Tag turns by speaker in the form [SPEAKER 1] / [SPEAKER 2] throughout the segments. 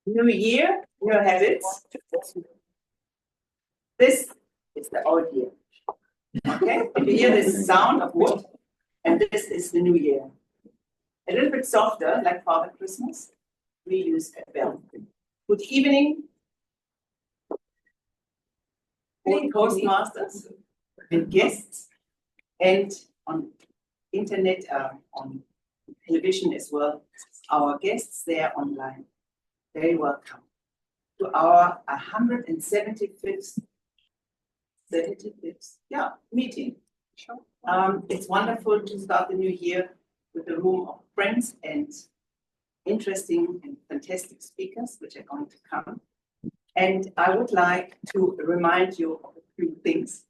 [SPEAKER 1] New year, new habits. This is the old year. Okay, and you hear this sound of wood, and this is the new year. A little bit softer, like Father Christmas, we use a bell. Good evening, all Toastmasters and guests, and on internet, on television as well, our guests there online. Very welcome to our 175th meeting. It's wonderful to start the new year with a room of friends and interesting and fantastic speakers, which are going to come. And I would like to remind you of a few things.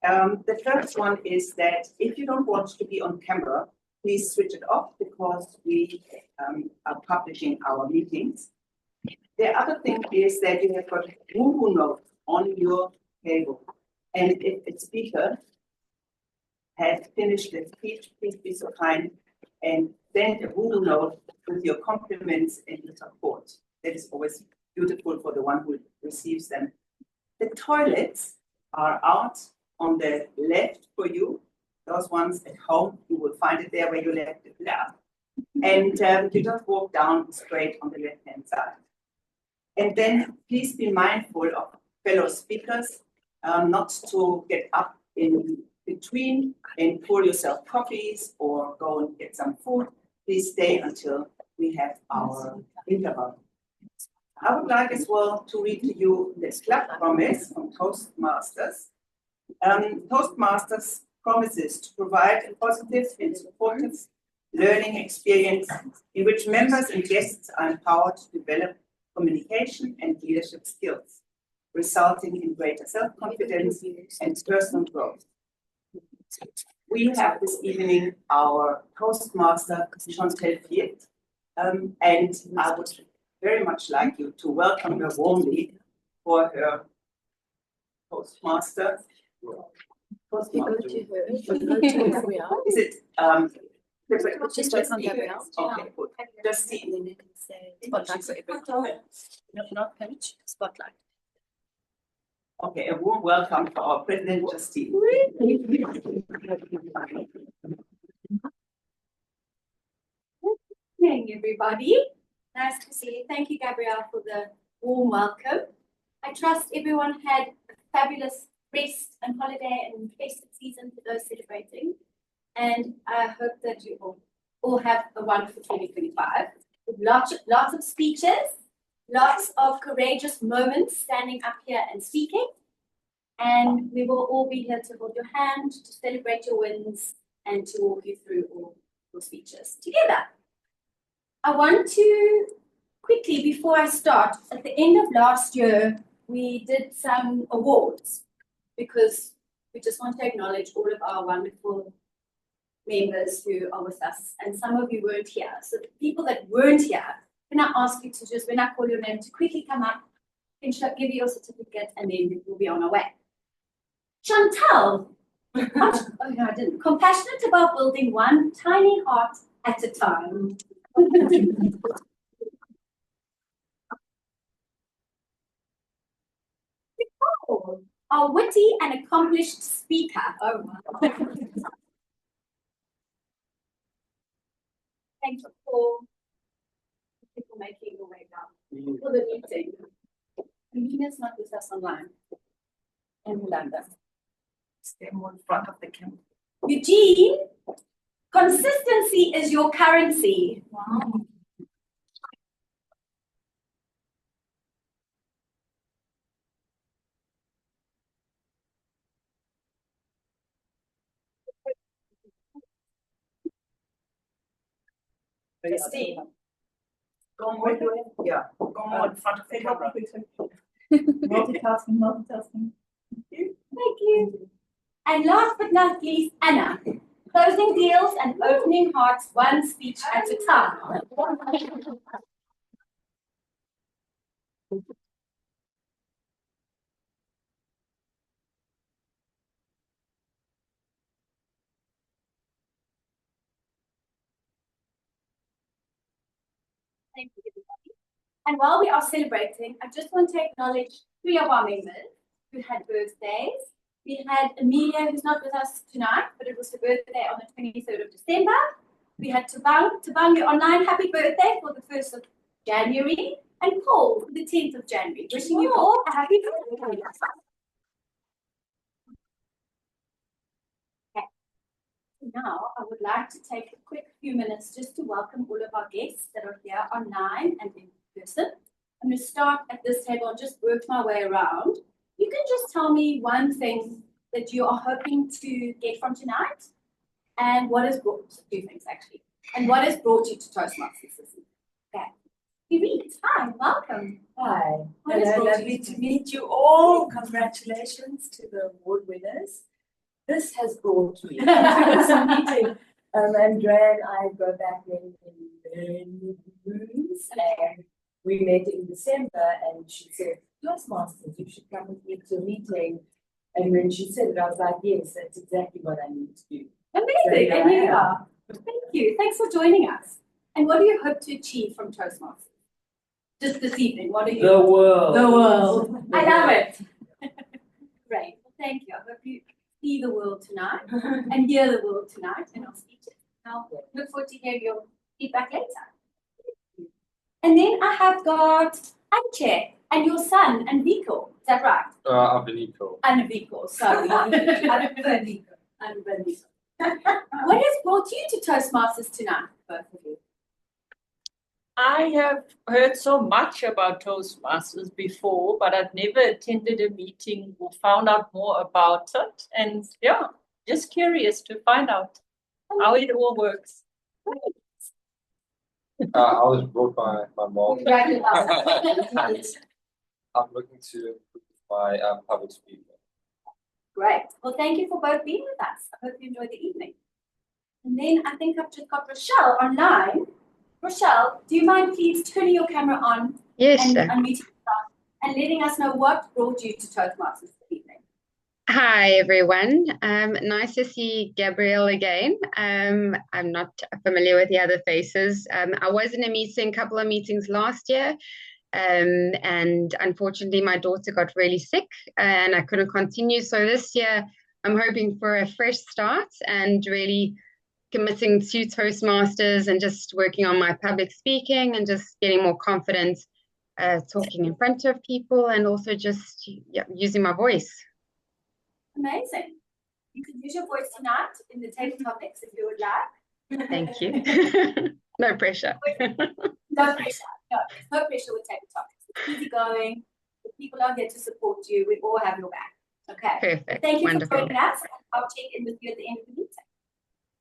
[SPEAKER 1] The first one is that if you don't want to be on camera, please switch it off because we are publishing our meetings. The other thing is that you have got woo-hoo notes on your table. And if a speaker has finished their speech, please be so kind and send a woo-hoo note with your compliments and your support. That is always beautiful for the one who receives them. The toilets are out on the left for you. Those ones at home, you will find it there where you left it. And you just walk down straight on the left-hand side. And then please be mindful of fellow speakers, not to get up in between and pour yourself coffees or go and get some food. Please stay until we have our interval. I would like as well to read to you this club promise from Toastmasters. Toastmasters promises to provide a positive and supportive learning experience in which members and guests are empowered to develop communication and leadership skills, resulting in greater self-confidence and personal growth. We have this evening our Toastmaster, Chantal Fiet, and I would very much like you to welcome her warmly for her Toastmaster. Is it
[SPEAKER 2] just click on Gabrielle.
[SPEAKER 1] Okay, good. Just see.
[SPEAKER 2] And then you can say spotlight for everyone. Not page, spotlight.
[SPEAKER 1] Okay, a warm welcome for our President Justine.
[SPEAKER 3] Good evening, everybody. Nice to see you. Thank you, Gabrielle, for the warm welcome. I trust everyone had a fabulous rest and holiday and festive season for those celebrating. And I hope that you all have a wonderful 2025 with lots of speeches, lots of courageous moments standing up here and speaking. And we will all be here to hold your hand, to celebrate your wins, and to walk you through all your speeches together. I want to quickly, before I start, at the end of last year, we did some awards because we just want to acknowledge all of our wonderful members who are with us, and some of you weren't here. So the people that weren't here, can I ask you to just, when I call your name, to quickly come up, and give you your certificate, and then we'll be on our way. Chantal, oh no, I didn't. Compassionate about building one tiny heart at a time. Nicole, our witty and accomplished speaker. Oh my. Thanks for making your way down for the meeting. Nina's not with us online. And Yolanda.
[SPEAKER 1] Stay more in front of the camera.
[SPEAKER 3] Eugene, consistency is your currency. Wow.
[SPEAKER 1] Steve, go more, yeah, go more in front of the camera.
[SPEAKER 4] Multitasking.
[SPEAKER 3] Thank you. And last but not least, Anna. Closing deals and opening hearts one speech at a time. Thank you, everybody. And while we are celebrating, I just want to acknowledge 3 of our members who had birthdays. We had Amelia, who's not with us tonight, but it was her birthday on the 23rd of December. We had Tabang, you're online, happy birthday for the 1st of January. And Paul, for the 10th of January. Wishing you all a happy birthday. Okay. Now, I would like to take a quick few minutes just to welcome all of our guests that are here online and in person. I'm going to start at this table and just work my way around. You can just tell me one thing that you are hoping to get from tonight, and what has brought, 2 things actually, and what has brought you to Toastmasters this evening. Okay. Irit, hi, welcome.
[SPEAKER 4] Hi,
[SPEAKER 3] What has
[SPEAKER 4] hello,
[SPEAKER 3] brought
[SPEAKER 4] lovely
[SPEAKER 3] you
[SPEAKER 4] to meet you all. Congratulations to the award winners. This has brought me to this meeting. Andrea and I go back in rooms, and we met in December, and she said, Toastmasters, you should come with me to a meeting. And when she said it, I was like, yes, that's exactly what I need to do.
[SPEAKER 3] Amazing,
[SPEAKER 4] So
[SPEAKER 3] and here
[SPEAKER 4] I
[SPEAKER 3] you
[SPEAKER 4] am.
[SPEAKER 3] are. Thank you. Thanks for joining us. And what do you hope to achieve from Toastmasters? Just this evening, what are you?
[SPEAKER 4] The world.
[SPEAKER 3] The world. I love it. Great. Well, thank you. I hope you see the world tonight and hear the world tonight in our speeches. I'll look forward to hearing your feedback later. And then I have got Anche and your son, Enrico. Is that right?
[SPEAKER 5] Avenico.
[SPEAKER 3] Enrico, sorry. Enrico. What has brought you to Toastmasters tonight, both of you?
[SPEAKER 6] I have heard so much about Toastmasters before, but I've never attended a meeting or found out more about it. And yeah, just curious to find out how it all works.
[SPEAKER 5] I was brought by my mom.
[SPEAKER 3] Congratulations.
[SPEAKER 5] I'm looking to improve my public speaking.
[SPEAKER 3] Great. Well, thank you for both being with us. I hope you enjoyed the evening. And then I think I've just got Rochelle online. Rochelle, do you mind please turning your camera on
[SPEAKER 7] Yes,
[SPEAKER 3] and
[SPEAKER 7] sir.
[SPEAKER 3] unmuting yourself and letting us know what brought you to Toastmasters this evening?
[SPEAKER 7] Hi, everyone. Nice to see Gabrielle again. I'm not familiar with the other faces. I was in a couple of meetings last year, and unfortunately, my daughter got really sick, and I couldn't continue. So this year, I'm hoping for a fresh start and really committing to Toastmasters and just working on my public speaking and just getting more confident talking in front of people, and also just using my voice.
[SPEAKER 3] Amazing. You can use your voice tonight in the table topics if you would like.
[SPEAKER 7] Thank you. No pressure.
[SPEAKER 3] No pressure. No, there's no pressure with table topics. It's easy going. The people are here to support you. We all have your back. Okay.
[SPEAKER 7] Perfect.
[SPEAKER 3] Thank you
[SPEAKER 7] Wonderful.
[SPEAKER 3] for joining us. I'll check in with you at the end of the meeting.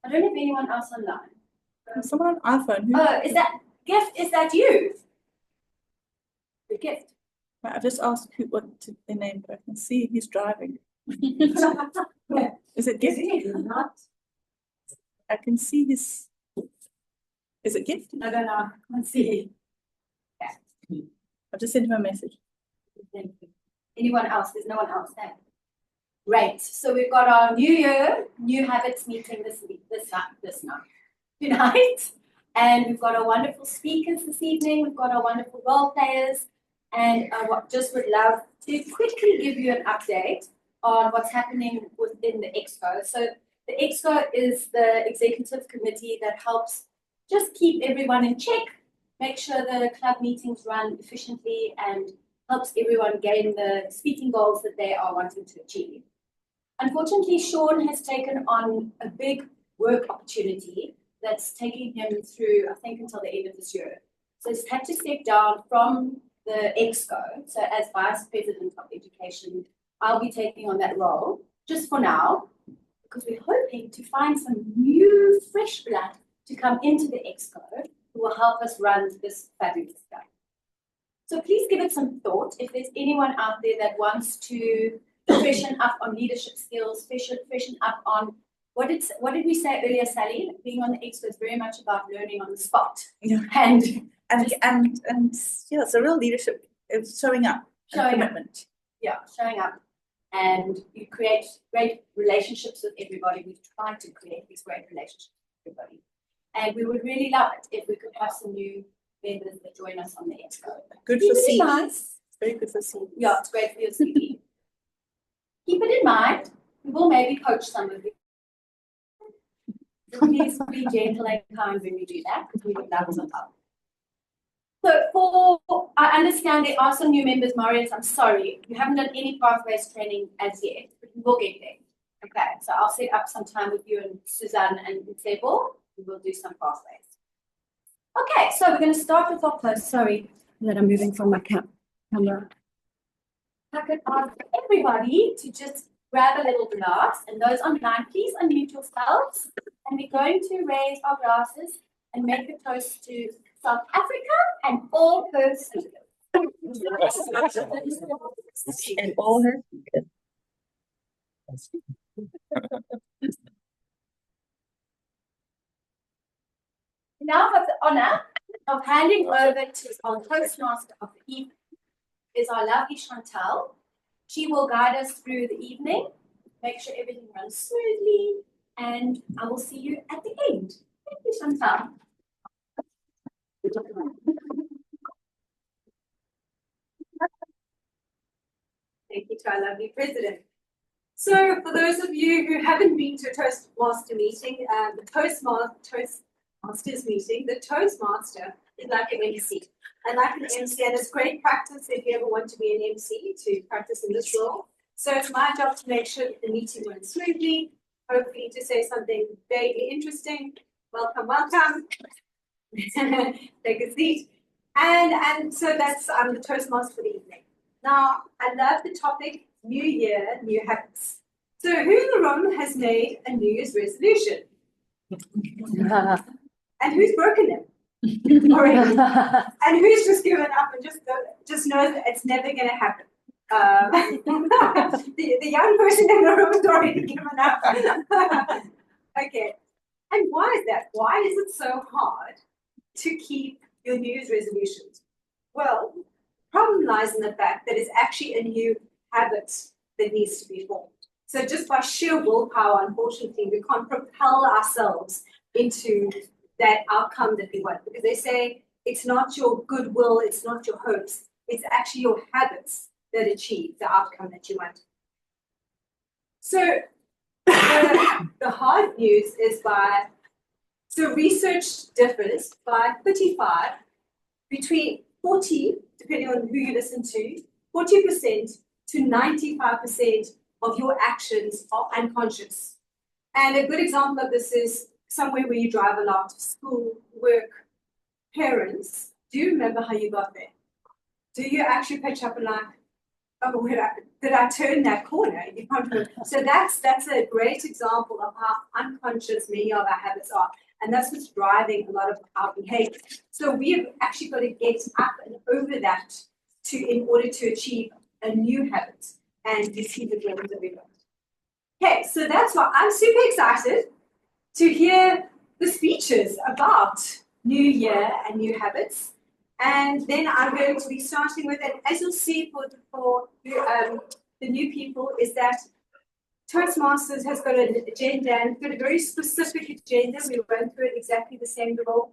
[SPEAKER 3] I don't have anyone else online.
[SPEAKER 2] Someone on iPhone.
[SPEAKER 3] Oh, is that Gift? Is that you? The Gift.
[SPEAKER 2] I just asked what their name, but I can see he's driving. Is it Gift?
[SPEAKER 3] Not.
[SPEAKER 2] I can see his. Is it Gift?
[SPEAKER 3] I don't know. I can't see.
[SPEAKER 2] I've just sent him a message.
[SPEAKER 3] Thank you. Anyone else? There's no one else there. Great. So we've got our New Year, New Habits meeting this night, tonight. And we've got our wonderful speakers this evening. We've got our wonderful role players. And I just would love to quickly give you an update on what's happening within the Exco. So the Exco is the executive committee that helps just keep everyone in check, make sure the club meetings run efficiently, and helps everyone gain the speaking goals that they are wanting to achieve. Unfortunately, Sean has taken on a big work opportunity that's taking him through, I think, until the end of this year. So he's had to step down from the Exco. So as Vice President of Education, I'll be taking on that role just for now, because we're hoping to find some new, fresh blood to come into the Exco who will help us run this fabulous club. So please give it some thought. If there's anyone out there that wants to freshen up on leadership skills, freshen up on what did we say earlier, Sally? Being on the Exco is very much about learning on the spot.
[SPEAKER 2] Yeah.
[SPEAKER 3] And
[SPEAKER 2] yeah, it's a real leadership. It's showing up. and
[SPEAKER 3] Showing up.
[SPEAKER 2] commitment.
[SPEAKER 3] yeah, showing up. And you create great relationships with everybody. We've tried to create these great relationships with everybody. And we would really love it if we could have some new members that join us on the expo.
[SPEAKER 1] Good
[SPEAKER 3] Keep
[SPEAKER 1] for
[SPEAKER 3] it in
[SPEAKER 1] seats.
[SPEAKER 3] mind.
[SPEAKER 1] Very good for seats.
[SPEAKER 3] Yeah, it's great for your CV. Keep it in mind, we will maybe coach some of you. So please be gentle and kind when we do that, because we would love some help. So I understand there are some new members, Marius, I'm sorry, you haven't done any pathways training as yet, but we will get there. Okay, so I'll set up some time with you and Suzanne and Sebo, we will do some pathways. Okay, so we're going to start with our post. Sorry that I'm moving from my camera. I could ask everybody to just grab a little glass, and those online, please unmute yourselves. And we're going to raise our glasses and make a toast to South Africa and all her speakers.
[SPEAKER 7] And all her.
[SPEAKER 3] Now have the honor of handing over to our Toastmaster of the evening is our lovely Chantal. She will guide us through the evening, make sure everything runs smoothly, and I will see you at the end. Thank you, Chantal.
[SPEAKER 8] Thank you to our lovely president. So for those of you who haven't been to a Toastmaster meeting, the Toastmasters meeting, the Toastmaster is like an MC. And like an MC, and it's great practice if you ever want to be an MC to practice in this role. So it's my job to make sure that the meeting runs smoothly, hopefully to say something vaguely interesting. Welcome, welcome. Take a seat. And so I'm the Toastmaster for the evening. Now, I love the topic, New Year, New Habits. So who in the room has made a New Year's resolution? And who's broken them? Already. And who's just given up and just knows that it's never going to happen? The young person in the room has already given up. Okay. And why is that? Why is it so hard to keep your New Year's resolutions? Well, the problem lies in the fact that it's actually a new habit that needs to be formed. So just by sheer willpower, unfortunately, we can't propel ourselves into that outcome that we want. Because they say it's not your goodwill, it's not your hopes, it's actually your habits that achieve the outcome that you want. So the hard news is so research differs by 35, between 40, depending on who you listen to, 40% to 95% of your actions are unconscious. And a good example of this is somewhere where you drive a lot, school, work, parents. Do you remember how you got there? Do you actually pitch up and like, oh, did I turn that corner? You can't remember. So that's a great example of how unconscious many of our habits are. And that's what's driving a lot of our behavior. So we've actually got to get up and over that in order to achieve a new habit and you see the growth that we've got. Okay, so that's why I'm super excited to hear the speeches about New Year and new habits. And then I'm going to be starting with, and as you'll see for the new people, is that Toastmasters has got an agenda and got a very specific agenda. We went through it exactly the same. The roles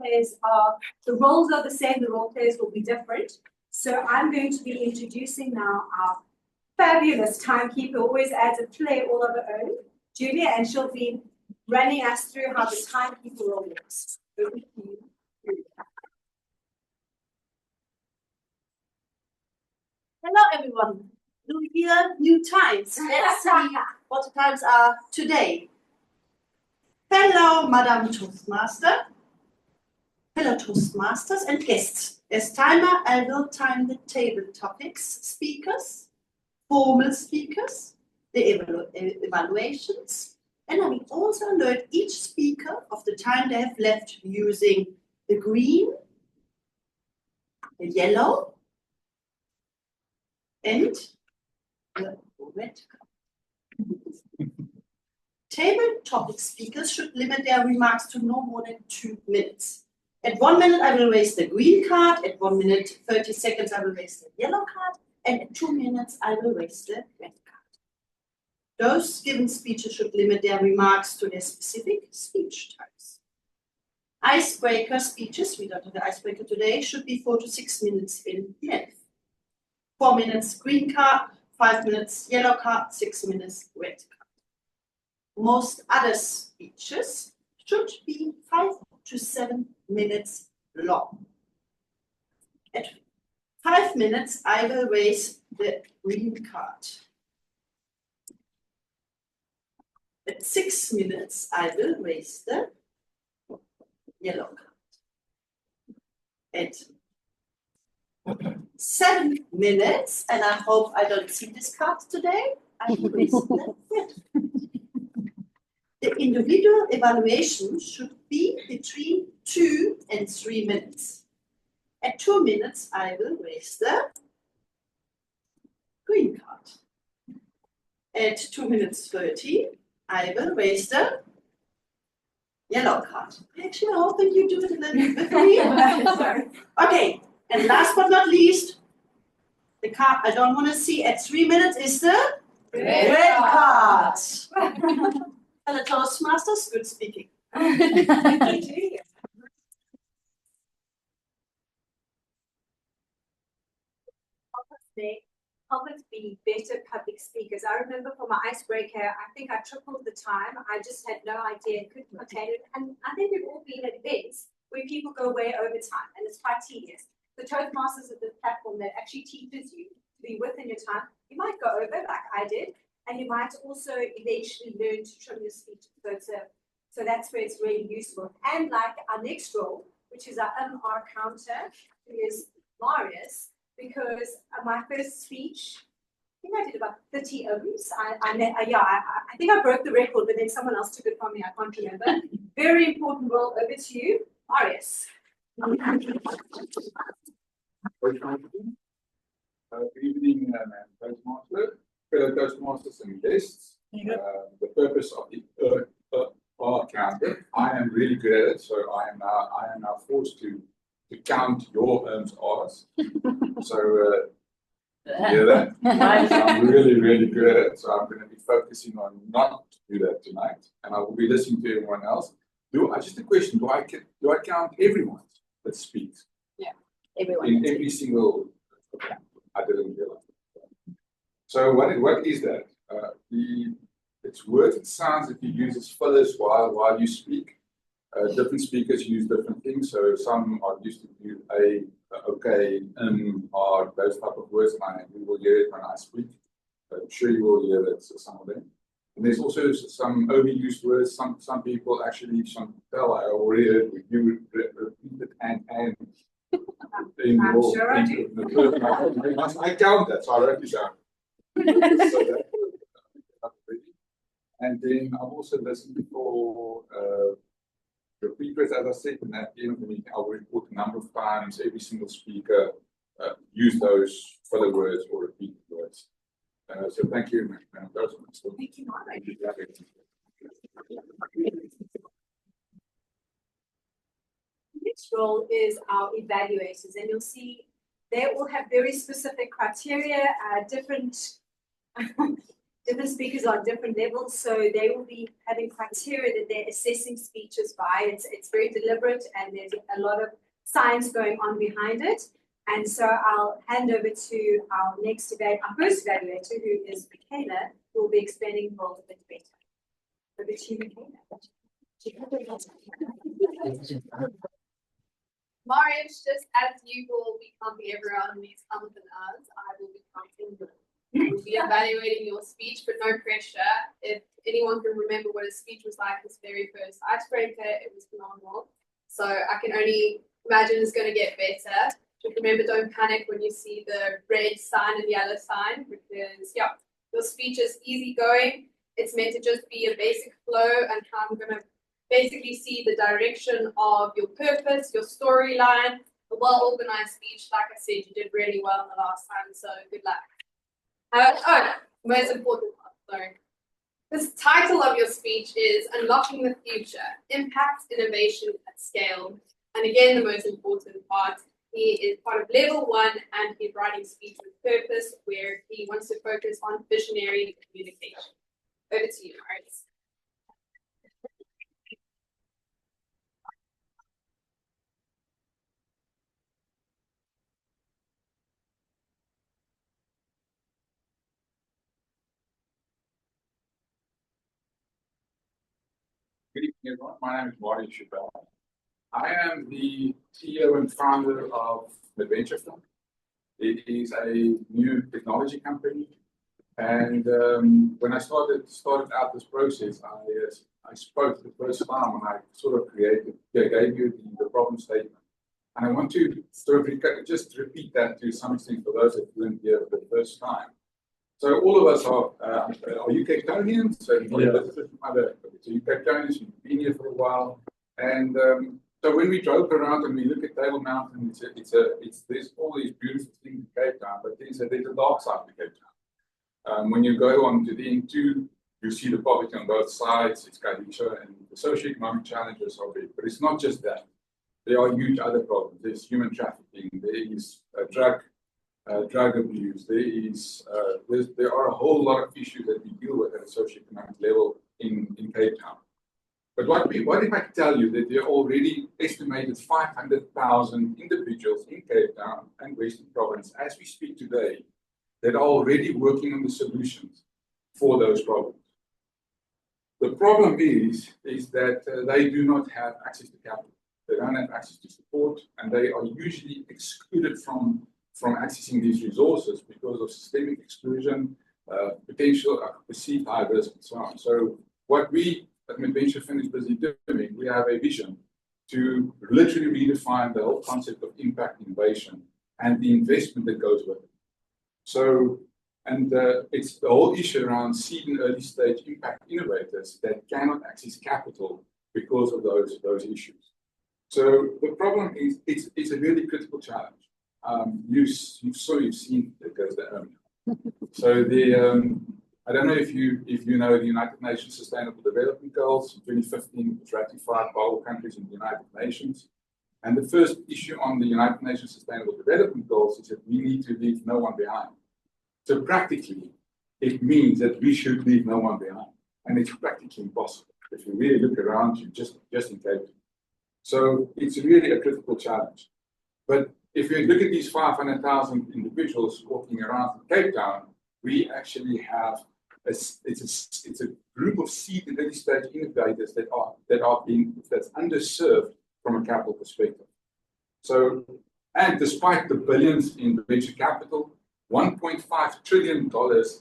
[SPEAKER 8] are the same, the role players will be different. So I'm going to be introducing now our fabulous timekeeper, always adds a play all of her own, Julia, and she'll be running us through how the timekeeper role works. Over to you.
[SPEAKER 9] Hello, everyone. New year, new times. Let's see what the times are today. Hello, Madam Toastmaster. Hello, Toastmasters and guests. As timer, I will time the table topics, speakers, formal speakers, the evaluations, and I will also alert each speaker of the time they have left using the green, the yellow, and the red card. Table topic speakers should limit their remarks to no more than 2 minutes. At 1 minute, I will raise the green card. At 1 minute, 30 seconds, I will raise the yellow card. And at 2 minutes, I will raise the red card. Those given speeches should limit their remarks to their specific speech types. icebreaker speeches, we don't have the icebreaker today, should be 4 to 6 minutes in length. 4 minutes green card, 5 minutes yellow card, 6 minutes red card. Most other speeches should be 5 to 7 minutes long. At 5 minutes, I will raise the green card. At 6 minutes, I will raise the yellow card. At 7 minutes, and I hope I don't see this card today, I will raise the red. The individual evaluation should be between 2 and 3 minutes. At 2 minutes, I will raise the green card. At 2 minutes 30, I will raise the yellow card. Actually, I hoping you do it a little bit for me. Okay, and last but not least, the card I don't want to see at 3 minutes is the red card. Hello, Toastmasters, good speaking.
[SPEAKER 8] Help us be better public speakers. I remember for my icebreaker, I think I tripled the time. I just had no idea and couldn't contain it. And I think we've all been at events where people go way over time and it's quite tedious. The Toastmasters is the platform that actually teaches you to be within your time. You might go over like I did, and you might also eventually learn to trim your speech. So that's where it's really useful. And like our next role, which is our MR counter, who is Marius, because my first speech, I think I did about 30 Ms. I think I broke the record, but then someone else took it from me. I can't remember. Very important role. Over to you, Marius.
[SPEAKER 10] Good evening, Toastmaster, fellow Toastmasters and guests. The purpose of the R counter, I am really good at it, so I am now forced to count your R's. So hear that? I'm really good at it, so I'm going to be focusing on not to do that tonight, and I will be listening to everyone else. Just a question: do I count everyone that speaks?
[SPEAKER 2] Yeah, everyone.
[SPEAKER 10] In every single. Okay, I didn't realize. So what is that? It's words and sounds that you use as fillers while you speak. Different speakers use different things. So some are used to use okay, or those type of words, and you will hear it when I speak. I'm sure you will hear that some of them. And there's also some overused words. Some people actually tell I already heard you repeat it and.
[SPEAKER 8] I'm sure I do.
[SPEAKER 10] I count that, so I wrote it down. And then I've also listened for repeaters, as I said, and at the end of the meeting, I'll report a number of times every single speaker use those filler words or repeated words. So thank you, Madam Toastmaster.
[SPEAKER 8] Thank you, Mark. Next role is our evaluators, and you'll see they all have very specific criteria, different speakers are on different levels, so they will be having criteria that they're assessing speeches by. It's very deliberate, and there's a lot of science going on behind it. And so I'll hand over to our first evaluator, who is Michaela, who will be explaining the role a bit better. Over to you, Michaela.
[SPEAKER 11] Marius, just as you will be counting everyone in these ums and ahs, I will be counting them. We'll be evaluating your speech, but no pressure. If anyone can remember what a speech was like his very first icebreaker, it was phenomenal. So I can only imagine it's going to get better. Just remember, don't panic when you see the red sign and yellow sign, because your speech is easy going. It's meant to just be a basic flow, and I'm going to basically see the direction of your purpose, your storyline, a well-organized speech. Like I said, you did really well in the last time, so good luck. Most important part, sorry. This title of your speech is Unlocking the Future, Impact Innovation at Scale. And again, the most important part, he is part of level 1 and he's writing speech with purpose, where he wants to focus on visionary communication. Over to you, Marius.
[SPEAKER 10] everyone. My name is Marty Schubert. I am the CEO and founder of Adventure Fund. It is a new technology company. And when I started out this process, I spoke the first time when I sort of gave you the problem statement. And I want to sort of just repeat that to some extent for those that weren't here for the first time. So all of us are you Cape Townians? So you Cape Townians, you've been here for a while. And so when we drove around and we look at Table Mountain, there's all these beautiful things in Cape Town, but there's a dark side to Cape Town. When you go on to the N2, you see the poverty on both sides. It's Kadisha, and the socioeconomic challenges are big. But it's not just that. There are huge other problems. There's human trafficking. There is drug abuse. There are a whole lot of issues that we deal with at a socioeconomic level in Cape Town. But what if I tell you that there are already estimated 500,000 individuals in Cape Town and Western Province, as we speak today, that are already working on the solutions for those problems? The problem is that they do not have access to capital. They don't have access to support, and they are usually excluded from accessing these resources because of systemic exclusion, potential perceived high risk, and so on. So what we at Adventure Fund is busy doing, we have a vision to literally redefine the whole concept of impact innovation and the investment that goes with it. So, and it's the whole issue around seed and early stage impact innovators that cannot access capital because of those issues. So the problem is it's a really critical challenge. You've seen it goes down. So I don't know if you know the United Nations Sustainable Development Goals. In 2015, it was ratified by all countries in the United Nations. And the first issue on the United Nations Sustainable Development Goals is that we need to leave no one behind. So practically, it means that we should leave no one behind. And it's practically impossible if you really look around you just in Cape Town. So it's really a critical challenge. But if you look at these 500,000 individuals walking around in Cape Town, we actually have it's a group of seed and early stage innovators that's underserved from a capital perspective. So, and despite the billions in venture capital, $1.5 trillion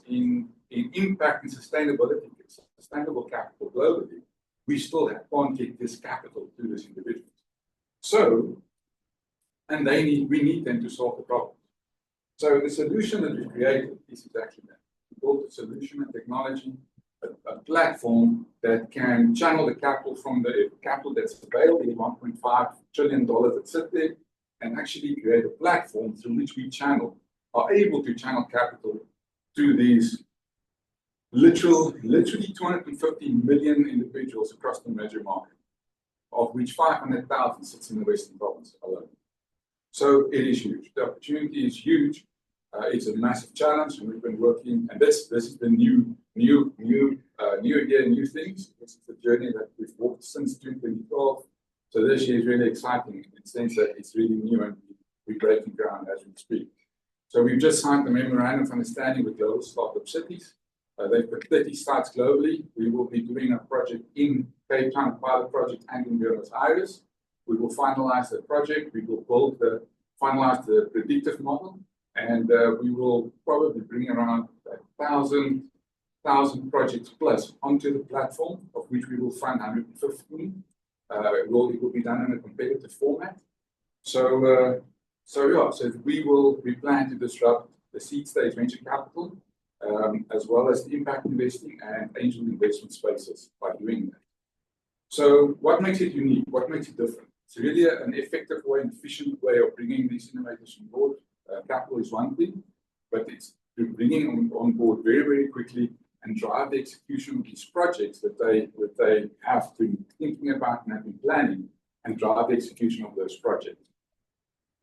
[SPEAKER 10] in impact and sustainable capital globally, we still can't get this capital to these individuals. So, and we need them to solve the problem. So the solution that we've created is exactly that. We built a solution and technology, a platform that can channel the capital from the capital that's available, $1.5 trillion that sit there, and actually create a platform through which we are able to channel capital to these literally 250 million individuals across the major market, of which 500,000 sits in the Western Province alone. So it is huge. The opportunity is huge. It's a massive challenge, and we've been working. And this is the new year, new things. This is the journey that we've walked since 2012. So this year is really exciting in the sense that it's really new, and we're breaking ground as we speak. So we've just signed the memorandum of understanding with Global Startup Cities. They've got 30 sites globally. We will be doing a project in Cape Town, a pilot project, and in Buenos Aires. We will finalize the project. We will finalize the predictive model, and we will probably bring around 1,000 projects plus onto the platform, of which we will fund 115. It will be done in a competitive format. So we plan to disrupt the seed stage venture capital, as well as the impact investing and angel investment spaces by doing that. So what makes it unique? What makes it different? It's really an effective way, an efficient way of bringing these innovators on board. Capital is one thing, but it's bringing on board very, very quickly and drive the execution of these projects that they have been thinking about and have been planning, and drive the execution of those projects.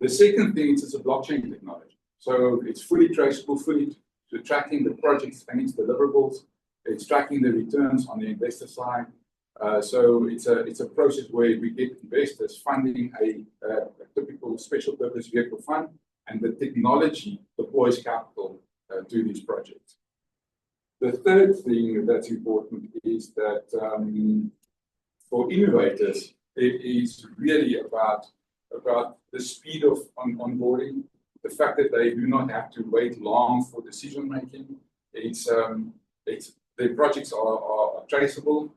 [SPEAKER 10] The second thing is it's a blockchain technology. So it's fully traceable, fully tracking the projects and its deliverables. It's tracking the returns on the investor side. So it's a process where we get investors funding a typical special purpose vehicle fund, and the technology deploys capital to these projects. The third thing that's important is that for innovators, it is really about the speed of onboarding, the fact that they do not have to wait long for decision making. The projects are traceable.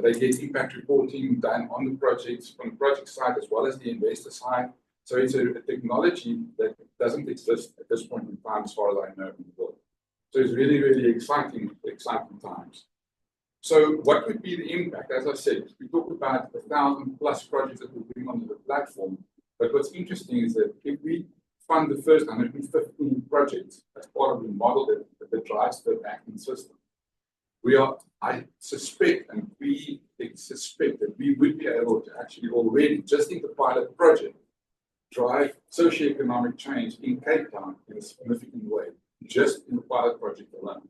[SPEAKER 10] They get impact reporting done on the projects, from the project side as well as the investor side. So it's a technology that doesn't exist at this point in time, as far as I know, in the world. So it's really, really exciting times. So what would be the impact? As I said, we talked about 1,000+ projects that will bring onto the platform. But what's interesting is that if we fund the first 115 projects as part of the model that drives the banking system, I suspect, and we suspect that we would be able to actually already, just in the pilot project, drive socioeconomic change in Cape Town in a significant way, just in the pilot project alone.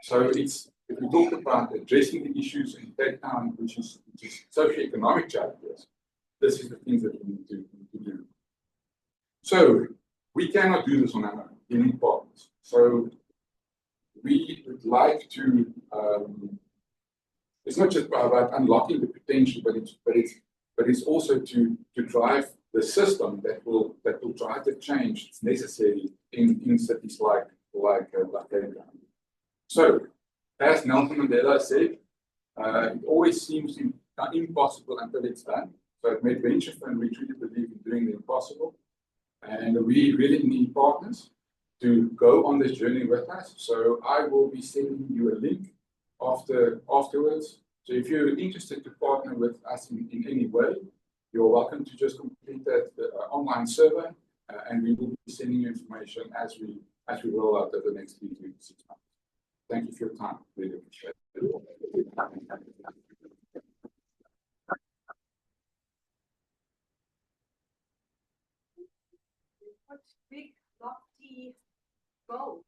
[SPEAKER 10] So if we talk about addressing the issues in Cape Town, which is socioeconomic challenges, this is the things that we need to do. So we cannot do this on our own. We need partners. So we would like to. It's not just about unlocking the potential, but it's also to drive the system that will drive the change that's necessary in cities like Cape Town. So, as Nelson Mandela said, it always seems impossible until it's done. So at Venture Fund, we truly believe in doing the impossible, and we really need partners to go on this journey with us. So I will be sending you a link afterwards. So if you're interested to partner with us in any way, you're welcome to just complete that online survey, and we will be sending you information as we roll out over the next 3 to 6 months. Thank you for your time. Really appreciate it.
[SPEAKER 8] What big, lofty goals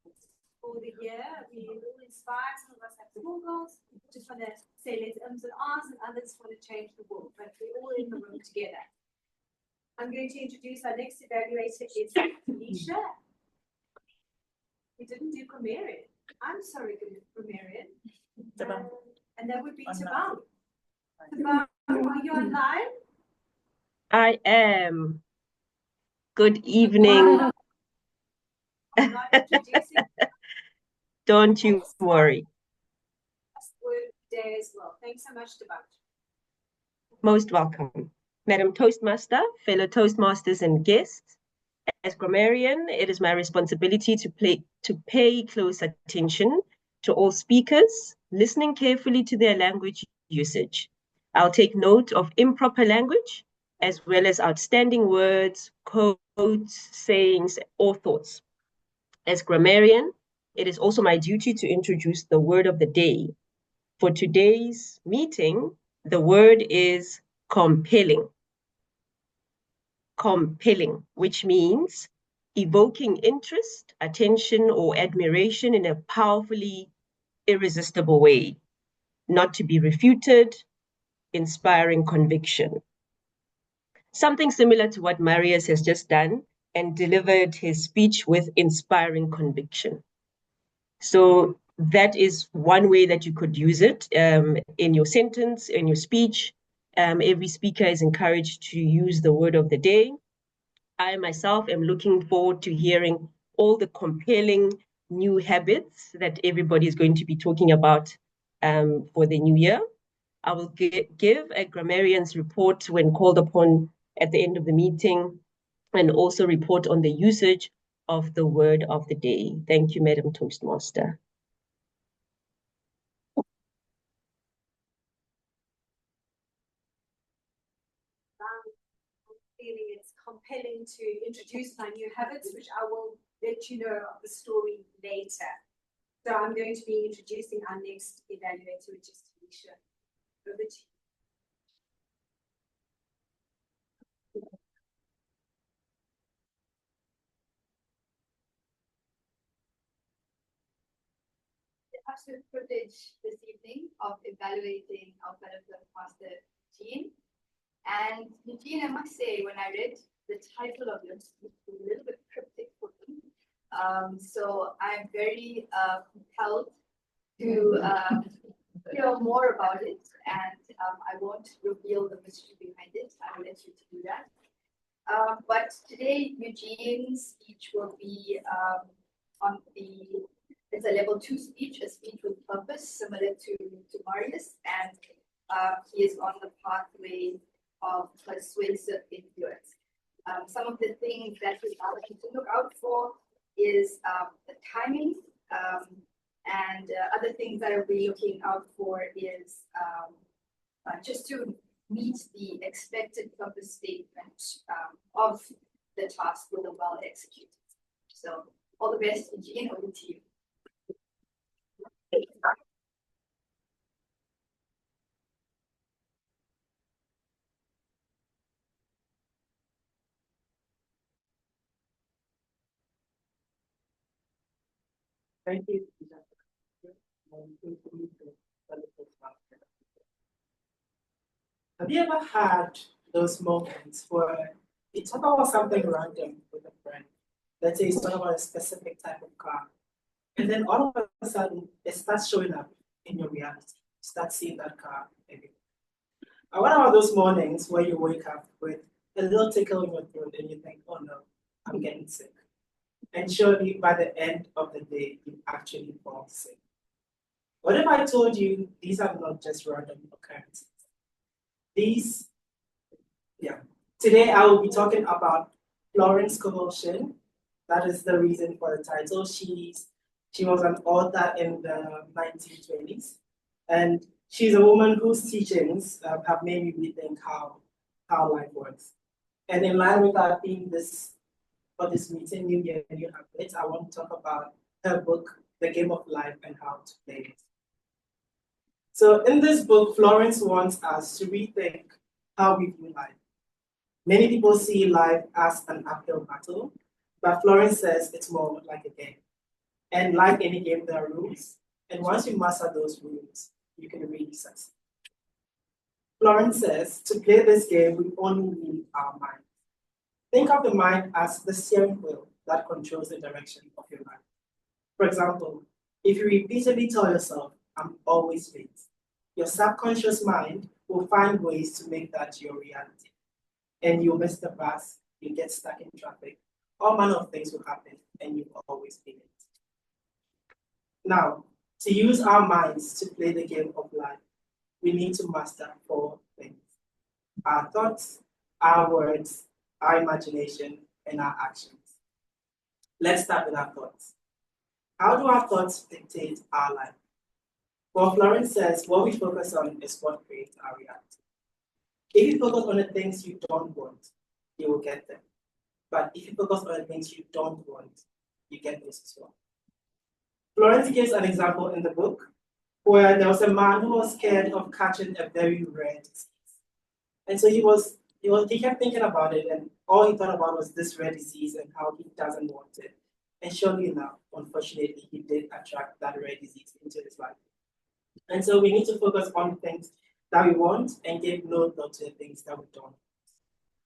[SPEAKER 8] for the year. We all inspired. Some of us have small goals. We just want to say let's ums and ahs, and others want to change the world. But we're all in the room together. I'm going to introduce our next evaluator is Felicia. We didn't do grammarian. I'm sorry, grammarian. And that would be Tabang. Tabang, are you online?
[SPEAKER 12] I am. Good evening.
[SPEAKER 8] I'm not introducing.
[SPEAKER 12] Don't you worry.
[SPEAKER 8] Word day as well. Thanks so much, Tabang.
[SPEAKER 12] Most welcome. Madam Toastmaster, fellow Toastmasters and guests, as grammarian, it is my responsibility to pay close attention to all speakers, listening carefully to their language usage. I'll take note of improper language, as well as outstanding words, quotes, sayings, or thoughts. As grammarian, it is also my duty to introduce the word of the day. For today's meeting, the word is compelling. Compelling, which means evoking interest, attention, or admiration in a powerfully irresistible way, not to be refuted, inspiring conviction. Something similar to what Marius has just done and delivered his speech with inspiring conviction. So that is one way that you could use it in your sentence, in your speech. Every speaker is encouraged to use the word of the day. I myself am looking forward to hearing all the compelling new habits that everybody is going to be talking about for the new year. I will give a grammarian's report when called upon at the end of the meeting, and also report on the usage of the word of the day. Thank you, Madam Toastmaster.
[SPEAKER 8] Feeling it's compelling to introduce my new habits, which I will let you know of the story later. So I'm going to be introducing our next evaluator, which is Felicia. Over to you.
[SPEAKER 11] The absolute privilege this evening of evaluating our fellow Toastmaster team. And Eugene, I must say, when I read the title of yours, it was a little bit cryptic for me. So I'm very compelled to hear more about it and
[SPEAKER 3] I won't reveal the mystery behind it. I will let you to do that. But today, Eugene's speech will be it's a level 2 speech, a speech with purpose, similar to Marius, and he is on the pathway of persuasive influence. Some of the things that we are looking to look out for is the timing, and other things that I'll be looking out for is just to meet the expected purpose statement of the task with a well executed. So all the best, Eugene, over to you.
[SPEAKER 13] Thank you. Have you ever had those moments where you talk about something random with a friend? Let's say you talk about a specific type of car, and then all of a sudden it starts showing up in your reality. You start seeing that car everywhere. And what about those mornings where you wake up with a little tickle in your throat and you think, oh no, I'm getting sick? And surely by the end of the day, you actually fall sick. What if I told you these are not just random occurrences? Today I will be talking about Florence Scovel. That is the reason for the title. She was an author in the 1920s, and she's a woman whose teachings have made me rethink how life works. And in line with our theme for this meeting, New Year, New Habits, I want to talk about her book, The Game of Life, and how to play it. So in this book, Florence wants us to rethink how we view life. Many people see life as an uphill battle, but Florence says it's more like a game. And like any game, there are rules. And once you master those rules, you can really succeed. Florence says to play this game, we only need our mind. Think of the mind as the steering wheel that controls the direction of your life. For example, if you repeatedly tell yourself, I'm always late, your subconscious mind will find ways to make that your reality. And you'll miss the bus, you get stuck in traffic, all manner of things will happen, and you'll always be late. Now, to use our minds to play the game of life, we need to master 4 things: our thoughts, our words, our imagination, and our actions. Let's start with our thoughts. How do our thoughts dictate our life? Well, Florence says what we focus on is what creates our reality. If you focus on the things you don't want, you will get them. But if you focus on the things you don't want, you get those as well. Florence gives an example in the book where there was a man who was scared of catching a very rare disease. And so he kept thinking about it, and all he thought about was this rare disease and how he doesn't want it. And surely enough, unfortunately, he did attract that rare disease into his life. And so we need to focus on things that we want and give no thought to the things that we don't.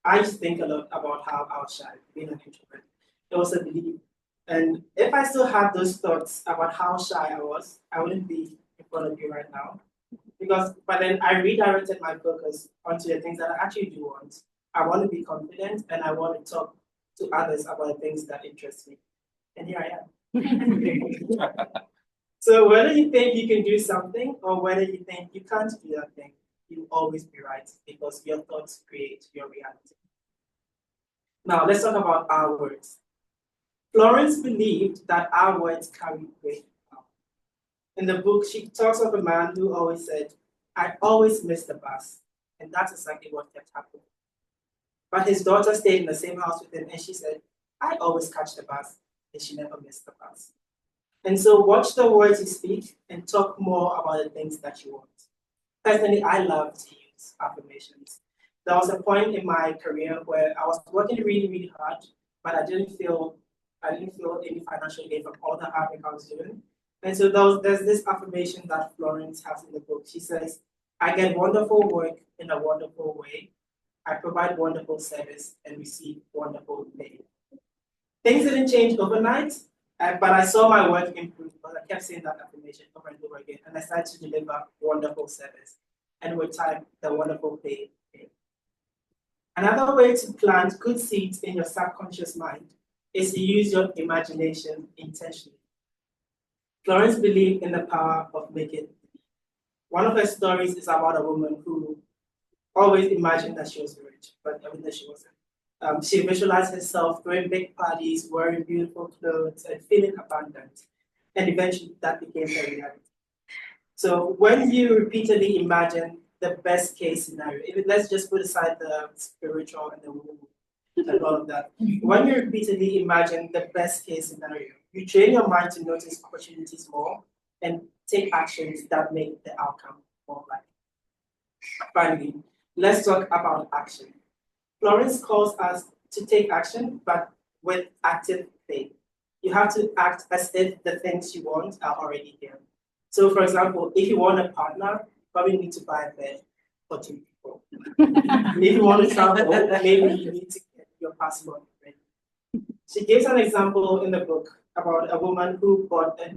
[SPEAKER 13] I just think a lot about how I was shy, being an introvert. It was a belief. And if I still had those thoughts about how shy I was, I wouldn't be in front of you right now. But then I redirected my focus onto the things that I actually do want. I want to be confident and I want to talk to others about the things that interest me. And here I am. So whether you think you can do something or whether you think you can't do that thing, you'll always be right because your thoughts create your reality. Now let's talk about our words. Florence believed that our words carry great power. In the book, she talks of a man who always said, I always miss the bus. And that's exactly what kept happening. But his daughter stayed in the same house with him and she said, I always catch the bus. And she never missed the bus. And so watch the words you speak and talk more about the things that you want. Personally, I love to use affirmations. There was a point in my career where I was working really, really hard, but I didn't feel any financial gain from all the hard work I was doing. And so there's this affirmation that Florence has in the book. She says, I get wonderful work in a wonderful way. I provide wonderful service and receive wonderful pay. Things didn't change overnight, but I saw my work improve because I kept saying that affirmation over and over again, and I started to deliver wonderful service. and with time, the wonderful play. Another way to plant good seeds in your subconscious mind is to use your imagination intentionally. Florence believed in the power of making. One of her stories is about a woman who always imagined that she was rich, but evidently she wasn't. She visualized herself throwing big parties, wearing beautiful clothes, and feeling abundant. And eventually that became her reality. So when you repeatedly imagine the best case scenario, let's just put aside the spiritual and the woo and all of that. When you repeatedly imagine the best case scenario, you train your mind to notice opportunities more and take actions that make the outcome more likely. Finally, let's talk about action. Florence calls us to take action, but with active faith. You have to act as if the things you want are already here. So, for example, if you want a partner, you probably need to buy a bed for 2 people. If you want to travel, maybe you need to get your passport ready. She gives an example in the book about a woman who bought a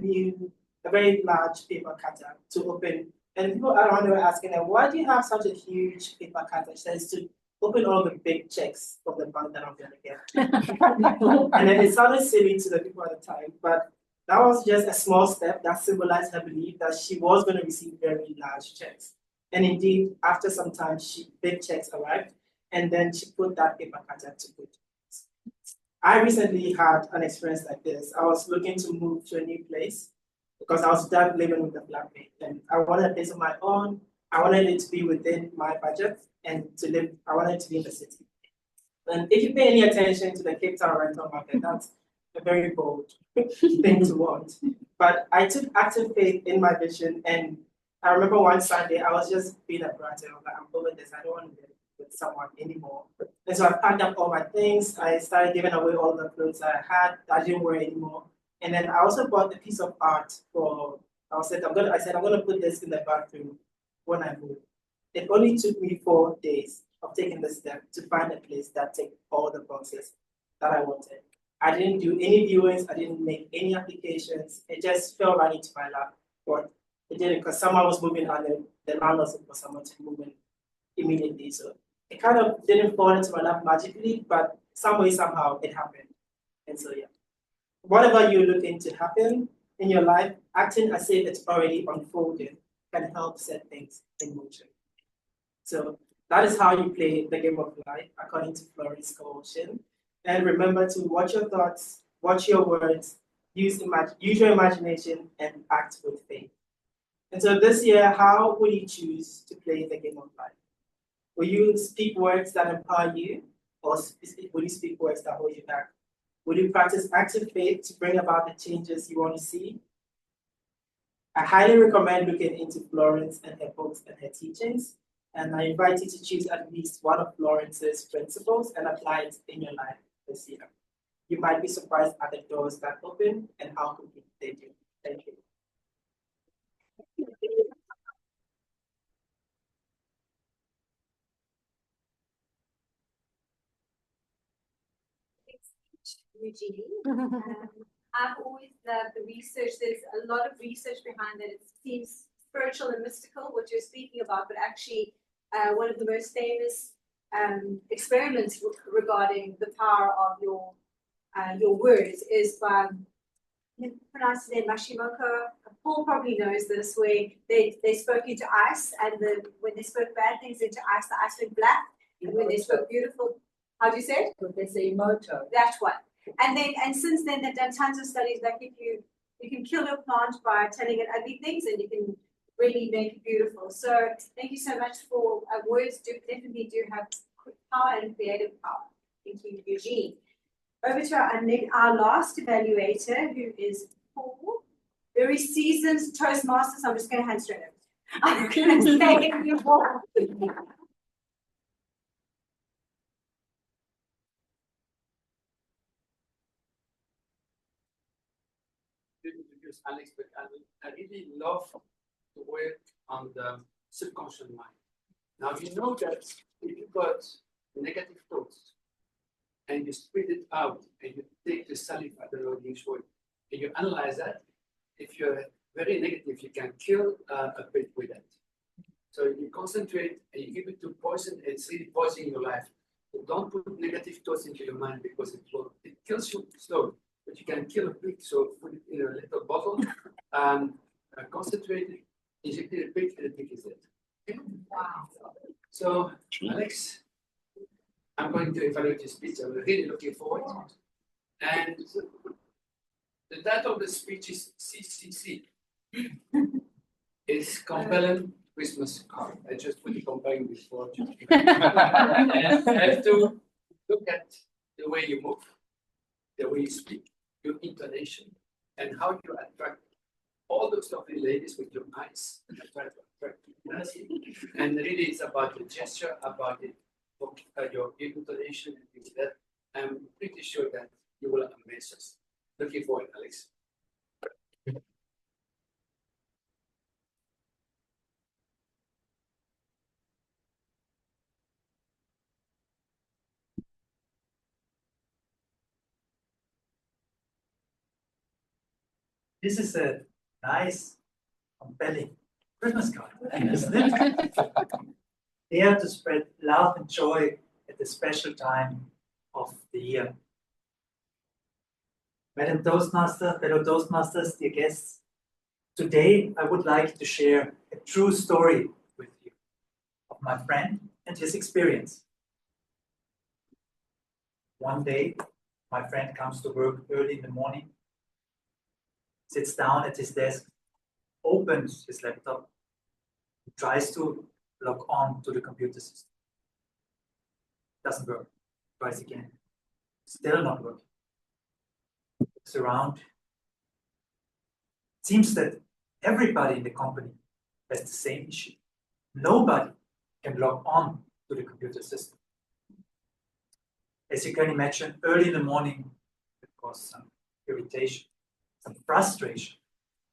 [SPEAKER 13] very large paper cutter to open. And people around were asking her, why do you have such a huge paper cutter? She says, to open all the big checks of the bank that I'm going to get. And then it sounded silly to the people at the time, but that was just a small step that symbolized her belief that she was going to receive very large checks. And indeed, after some time, big checks arrived, and then she put that paper cutter to good use. I recently had an experience like this. I was looking to move to a new place because I was done living with the flatmate, and I wanted a place of my own. I wanted it to be within my budget, and I wanted to be in the city. And if you pay any attention to the Cape Town rental market, that's a very bold thing to want. But I took active faith in my vision, and I remember one Sunday I was just being a brat, and I was like, I'm over this. I don't want to live with someone anymore. And so I packed up all my things. I started giving away all the clothes that I had that I didn't wear anymore. And then I also bought a piece of art I said I'm gonna put this in the bathroom when I move. It only took me 4 days of taking the step to find a place that ticked all the boxes that I wanted. I didn't do any viewings, I didn't make any applications. It just fell right into my lap. But it didn't, because someone was moving on, the landlord was looking for someone to move in immediately. So it kind of didn't fall into my lap magically, but some way, somehow it happened. And so, yeah. Whatever you're looking to happen in your life, acting as if it's already unfolding can help set things in motion. So that is how you play the game of life, according to Florence Coalition. And remember to watch your thoughts, watch your words, use your imagination, and act with faith. And so this year, how will you choose to play the game of life? Will you speak words that empower you, or will you speak words that hold you back? Will you practice active faith to bring about the changes you want to see? I highly recommend looking into Florence and her books and her teachings. And I invite you to choose at least one of Florence's principles and apply it in your life this year. You might be surprised at the doors that open and how quickly they do. Thank you.
[SPEAKER 3] Eugenie. I've always loved the research. There's a lot of research behind that. It seems spiritual and mystical, what you're speaking about, but actually one of the most famous experiments regarding the power of your words is by, pronounce his name, Mashimoto. Paul probably knows this, where they spoke into ice, and when they spoke bad things into ice, the ice went black. And when they spoke beautiful, how do you say it?
[SPEAKER 4] They say emoto.
[SPEAKER 3] That's one. And since then they've done tons of studies, like if you can kill your plant by telling it ugly things, and you can really make it beautiful. So thank you so much for words. Definitely do have power and creative power. Thank you, Eugenie. Over to our last evaluator, who is Paul, very seasoned Toastmasters. I'm just going to hand straight over. I'm going to say you more.
[SPEAKER 14] Introduce Alex, but I really love to work on the subconscious mind. Now you know that if you got negative thoughts and you spit it out and you take the saliva, I don't know the English word, and you analyze that, if you're very negative, you can kill a pet with that. So you concentrate and you give it to poison, it's really poisoning your life. So don't put negative thoughts into your mind because it kills you slowly. But you can kill a pig, so put it in a little bottle, concentrate it, inject it in a pig, and the pig is dead.
[SPEAKER 8] Wow.
[SPEAKER 14] So, Alex, I'm going to evaluate your speech. I'm really looking forward. And the title of the speech is CCC. It's compelling Christmas card. I just put it compelling before. And I have to look at the way you move, the way you speak, your intonation, and how you attract all those lovely ladies with your eyes. And I try to attract people. And really, it's about the gesture, about it, your intonation, and things like that. I'm pretty sure that you will amaze us. Looking forward, Alex.
[SPEAKER 15] This is a nice, compelling Christmas card, isn't it? There to spread love and joy at the special time of the year. Madam Toastmaster, fellow Toastmasters, dear guests, today I would like to share a true story with you of my friend and his experience. One day, my friend comes to work early in the morning, sits down at his desk, opens his laptop, tries to log on to the computer system. Doesn't work. Tries again. Still not working. Looks around. Seems that everybody in the company has the same issue. Nobody can log on to the computer system. As you can imagine, early in the morning, it caused some irritation, some frustration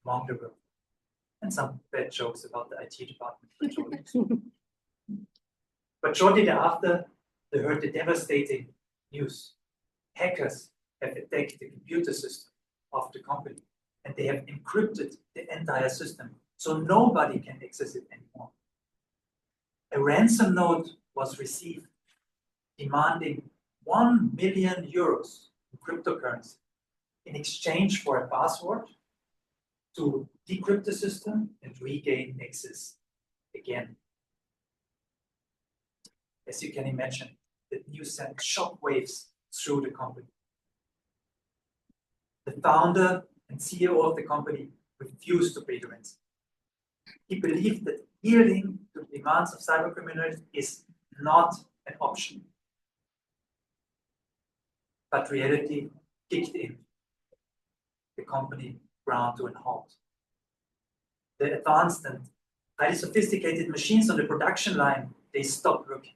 [SPEAKER 15] among the work, and some bad jokes about the IT department. But shortly thereafter, they heard the devastating news. Hackers have attacked the computer system of the company, and they have encrypted the entire system, so nobody can access it anymore. A ransom note was received demanding 1 million euros in cryptocurrency in exchange for a password to decrypt the system and regain access again. As you can imagine, the news sent shockwaves through the company. The founder and CEO of the company refused to pay the ransom. He believed that yielding to the demands of cybercriminals is not an option. But reality kicked in. The company ground to a halt. The advanced and highly sophisticated machines on the production line, they stopped working.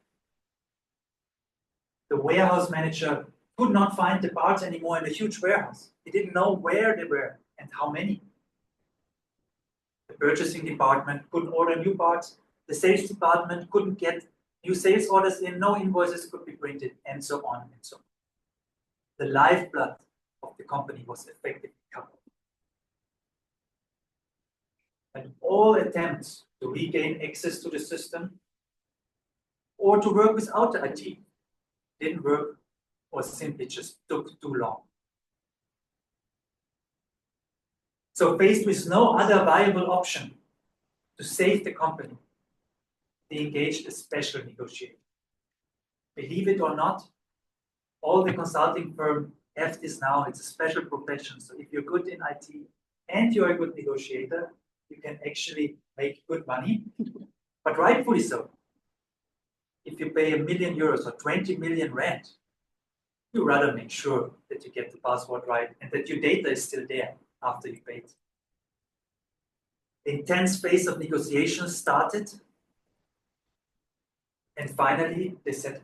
[SPEAKER 15] The warehouse manager could not find the parts anymore in the huge warehouse. He didn't know where they were and how many. The purchasing department couldn't order new parts. The sales department couldn't get new sales orders in. No invoices could be printed, and so on and so on. The lifeblood of the company was effectively cut. And all attempts to regain access to the system or to work without the IT didn't work or simply just took too long. So faced with no other viable option to save the company, they engaged a special negotiator. Believe it or not, all the consulting firms have this now. It's a special profession. So if you're good in IT and you're a good negotiator, you can actually make good money, but rightfully so. If you pay 1 million euros or 20 million rand, you rather make sure that you get the password right and that your data is still there after you paid. The intense phase of negotiations started, and finally they said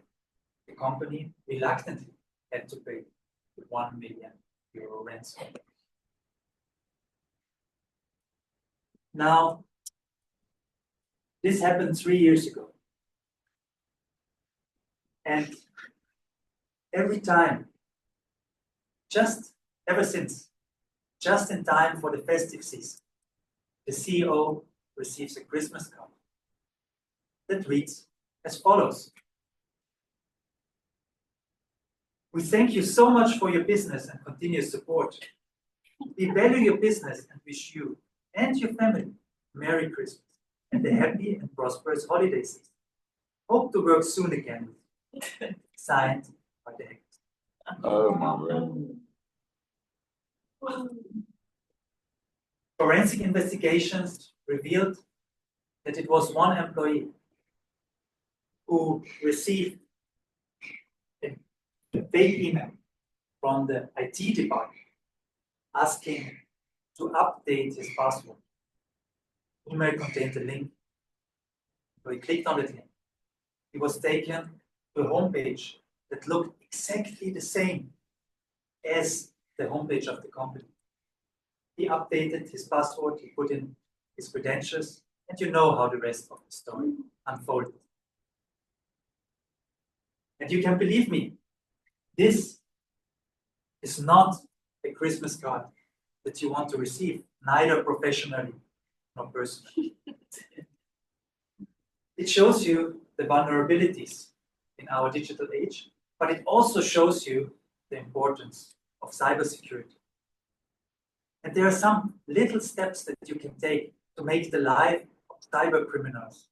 [SPEAKER 15] the company reluctantly had to pay the 1 million euro ransom. Now, this happened 3 years ago. And every time, just ever since, just in time for the festive season, the CEO receives a Christmas card that reads as follows. We thank you so much for your business and continuous support. We value your business and wish you and your family Merry Christmas and a happy and prosperous holiday season. Hope to work soon again with you. Signed by the Hackers.
[SPEAKER 10] Oh my word.
[SPEAKER 15] Forensic investigations revealed that it was one employee who received a fake email from the IT department asking to update his password. The email contained a link. So he clicked on the link. He was taken to a homepage that looked exactly the same as the homepage of the company. He updated his password, he put in his credentials, and you know how the rest of the story unfolded. And you can believe me, this is not a Christmas card that you want to receive, neither professionally nor personally. It shows you the vulnerabilities in our digital age, but it also shows you the importance of cybersecurity. And there are some little steps that you can take to make the life of cyber criminals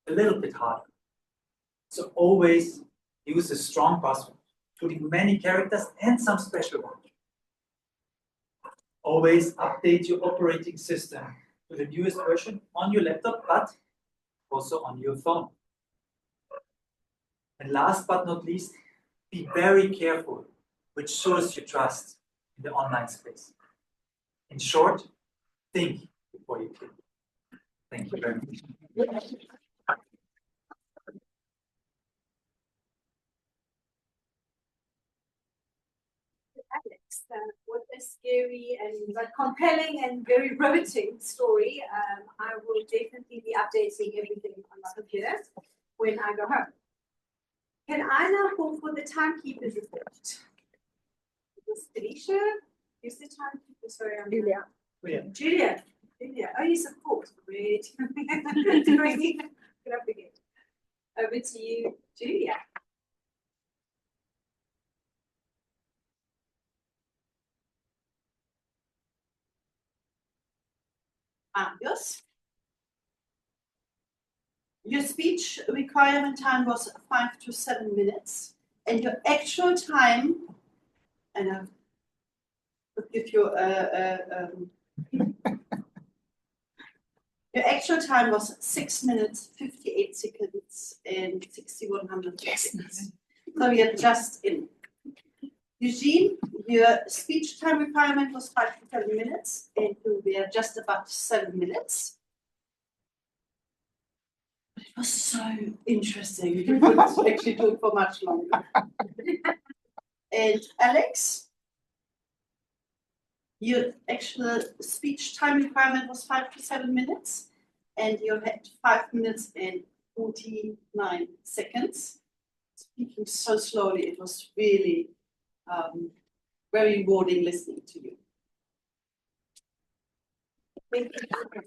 [SPEAKER 15] a little bit harder. So always use a strong password, including many characters and some special ones. Always update your operating system to the newest version on your laptop, but also on your phone. And last but not least, be very careful which source you trust in the online space. In short, think before you click. Thank you very much.
[SPEAKER 8] Alex, what a scary and but compelling and very riveting story. I will definitely be updating everything on my computer when I go home. Can I now call for the timekeeper's report? Was Felicia? Who's the timekeeper? Sorry, I'm
[SPEAKER 2] Julia.
[SPEAKER 8] Julia. Oh, yes, of course. Great. Get up again. Over to you, Julia.
[SPEAKER 9] Yes. Your speech requirement time was 5 to 7 minutes, and your actual time, and I will give you your actual time was 6 minutes, 58 seconds, and 6,100 seconds. So you're just in. Eugene, your speech time requirement was 5 to 7 minutes, and you were just about 7 minutes. It was so interesting. You could actually do it for much longer. And Alex, your actual speech time requirement was 5 to 7 minutes, and you had 5 minutes and 49 seconds. Speaking so slowly, it was really very rewarding listening to you. Thank you.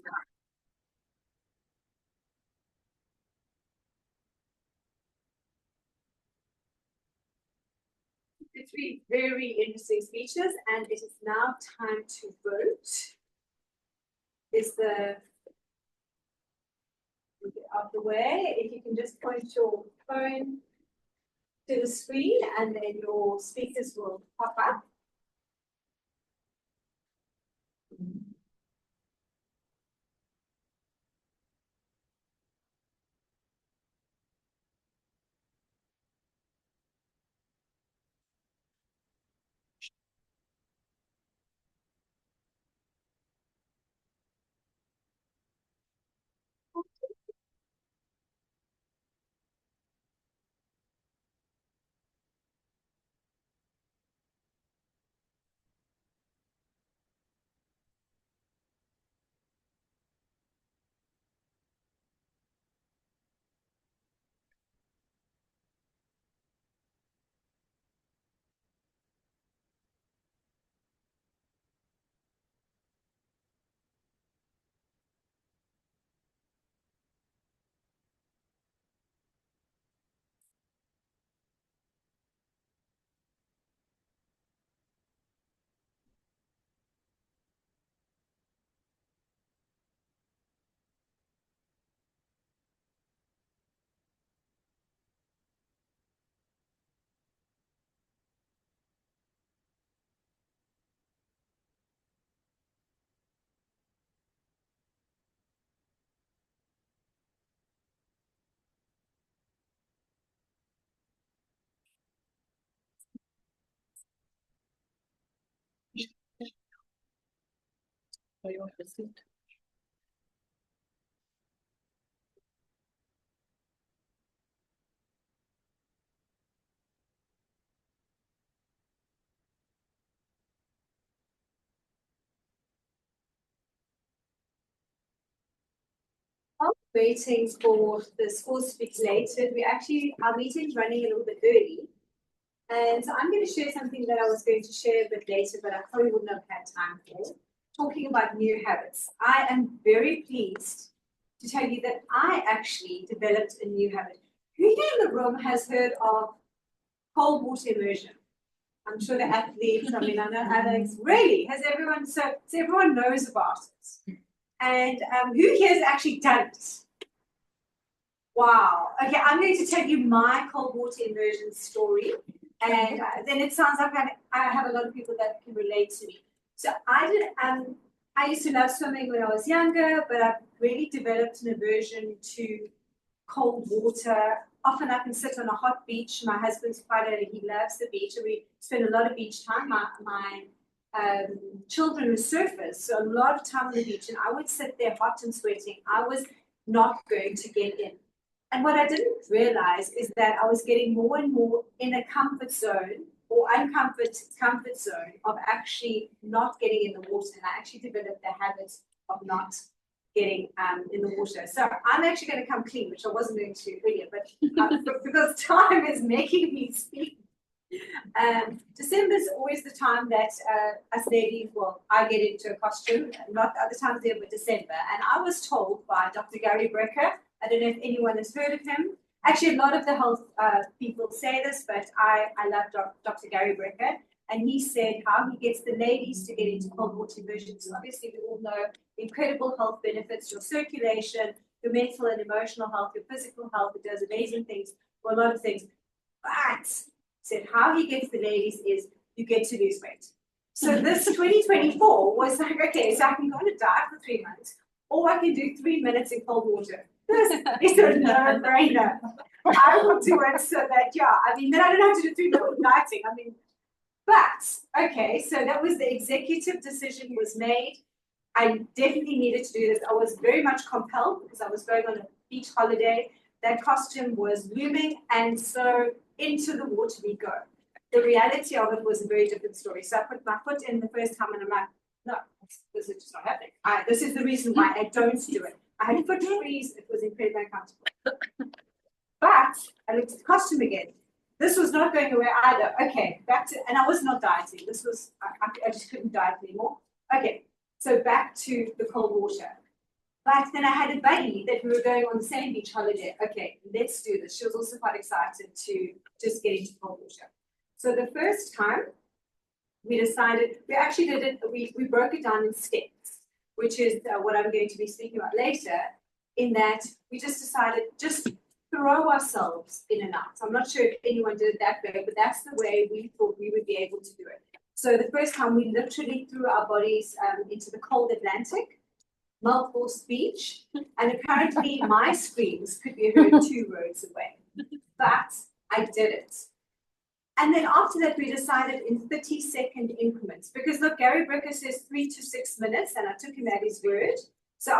[SPEAKER 8] Three very interesting speeches, and it is now time to vote. Is the get out the way? If you can just point your phone to the screen, and then your speakers will pop up.
[SPEAKER 6] For your visit.
[SPEAKER 8] While waiting for the schools to be collated, our meeting's running a little bit early. And so I'm going to share something that I was going to share a bit later, but I probably wouldn't have had time for. Talking about new habits. I am very pleased to tell you that I actually developed a new habit. Who here in the room has heard of cold water immersion? I'm sure the athletes, I know Alex, really, has everyone, so everyone knows about it. And who here has actually done it? Wow. Okay, I'm going to tell you my cold water immersion story. And then it sounds like I have a lot of people that can relate to me. So I used to love swimming when I was younger, but I've really developed an aversion to cold water. Often I can sit on a hot beach. My husband's he loves the beach, and we spend a lot of beach time. My children were surfers, so a lot of time on the beach, and I would sit there hot and sweating. I was not going to get in. And what I didn't realize is that I was getting more and more in a comfort zone or comfort zone of actually not getting in the water. And I actually developed the habit of not getting in the water. So I'm actually going to come clean, which I wasn't going to earlier, but because time is making me speak. December is always the time that us ladies, well, I get into a costume, not other times there, but December. And I was told by Dr. Gary Brecker, I don't know if anyone has heard of him. Actually, a lot of the health people say this, but I love Dr. Gary Brecker. And he said how he gets the ladies to get into cold water immersion. So obviously, we all know incredible health benefits, your circulation, your mental and emotional health, your physical health. It does amazing things for a lot of things. But said how he gets the ladies is you get to lose weight. So this 2024 was like, okay, so I can go on a diet for 3 months, or I can do 3 minutes in cold water. This is a no-brainer. I will do it so that, then I don't have to do 3 minutes dieting. But, okay, so that was the executive decision was made. I definitely needed to do this. I was very much compelled because I was going on a beach holiday. That costume was looming, and so into the water we go. The reality of it was a very different story. So I put my foot in the first time and I'm like, no, this is just not happening. This is the reason why I don't do it. I had foot freeze, it was incredibly uncomfortable. But I looked at the costume again. This was not going away either. Okay, and I was not dieting. This was, I just couldn't diet anymore. Okay, so back to the cold water. But then I had a buddy that we were going on the same beach holiday. Okay, let's do this. She was also quite excited to just get into cold water. So the first time we decided, we actually did it, we broke it down in steps, which is what I'm going to be speaking about later, in that we just decided just throw ourselves in and out. So I'm not sure if anyone did it that way, but that's the way we thought we would be able to do it. So the first time we literally threw our bodies into the cold Atlantic, multiple speech, and apparently my screams could be heard 2 roads away. But I did it. And then after that, we decided in 30-second increments, because look, Gary Brecker says 3 to 6 minutes, and I took him at his word. So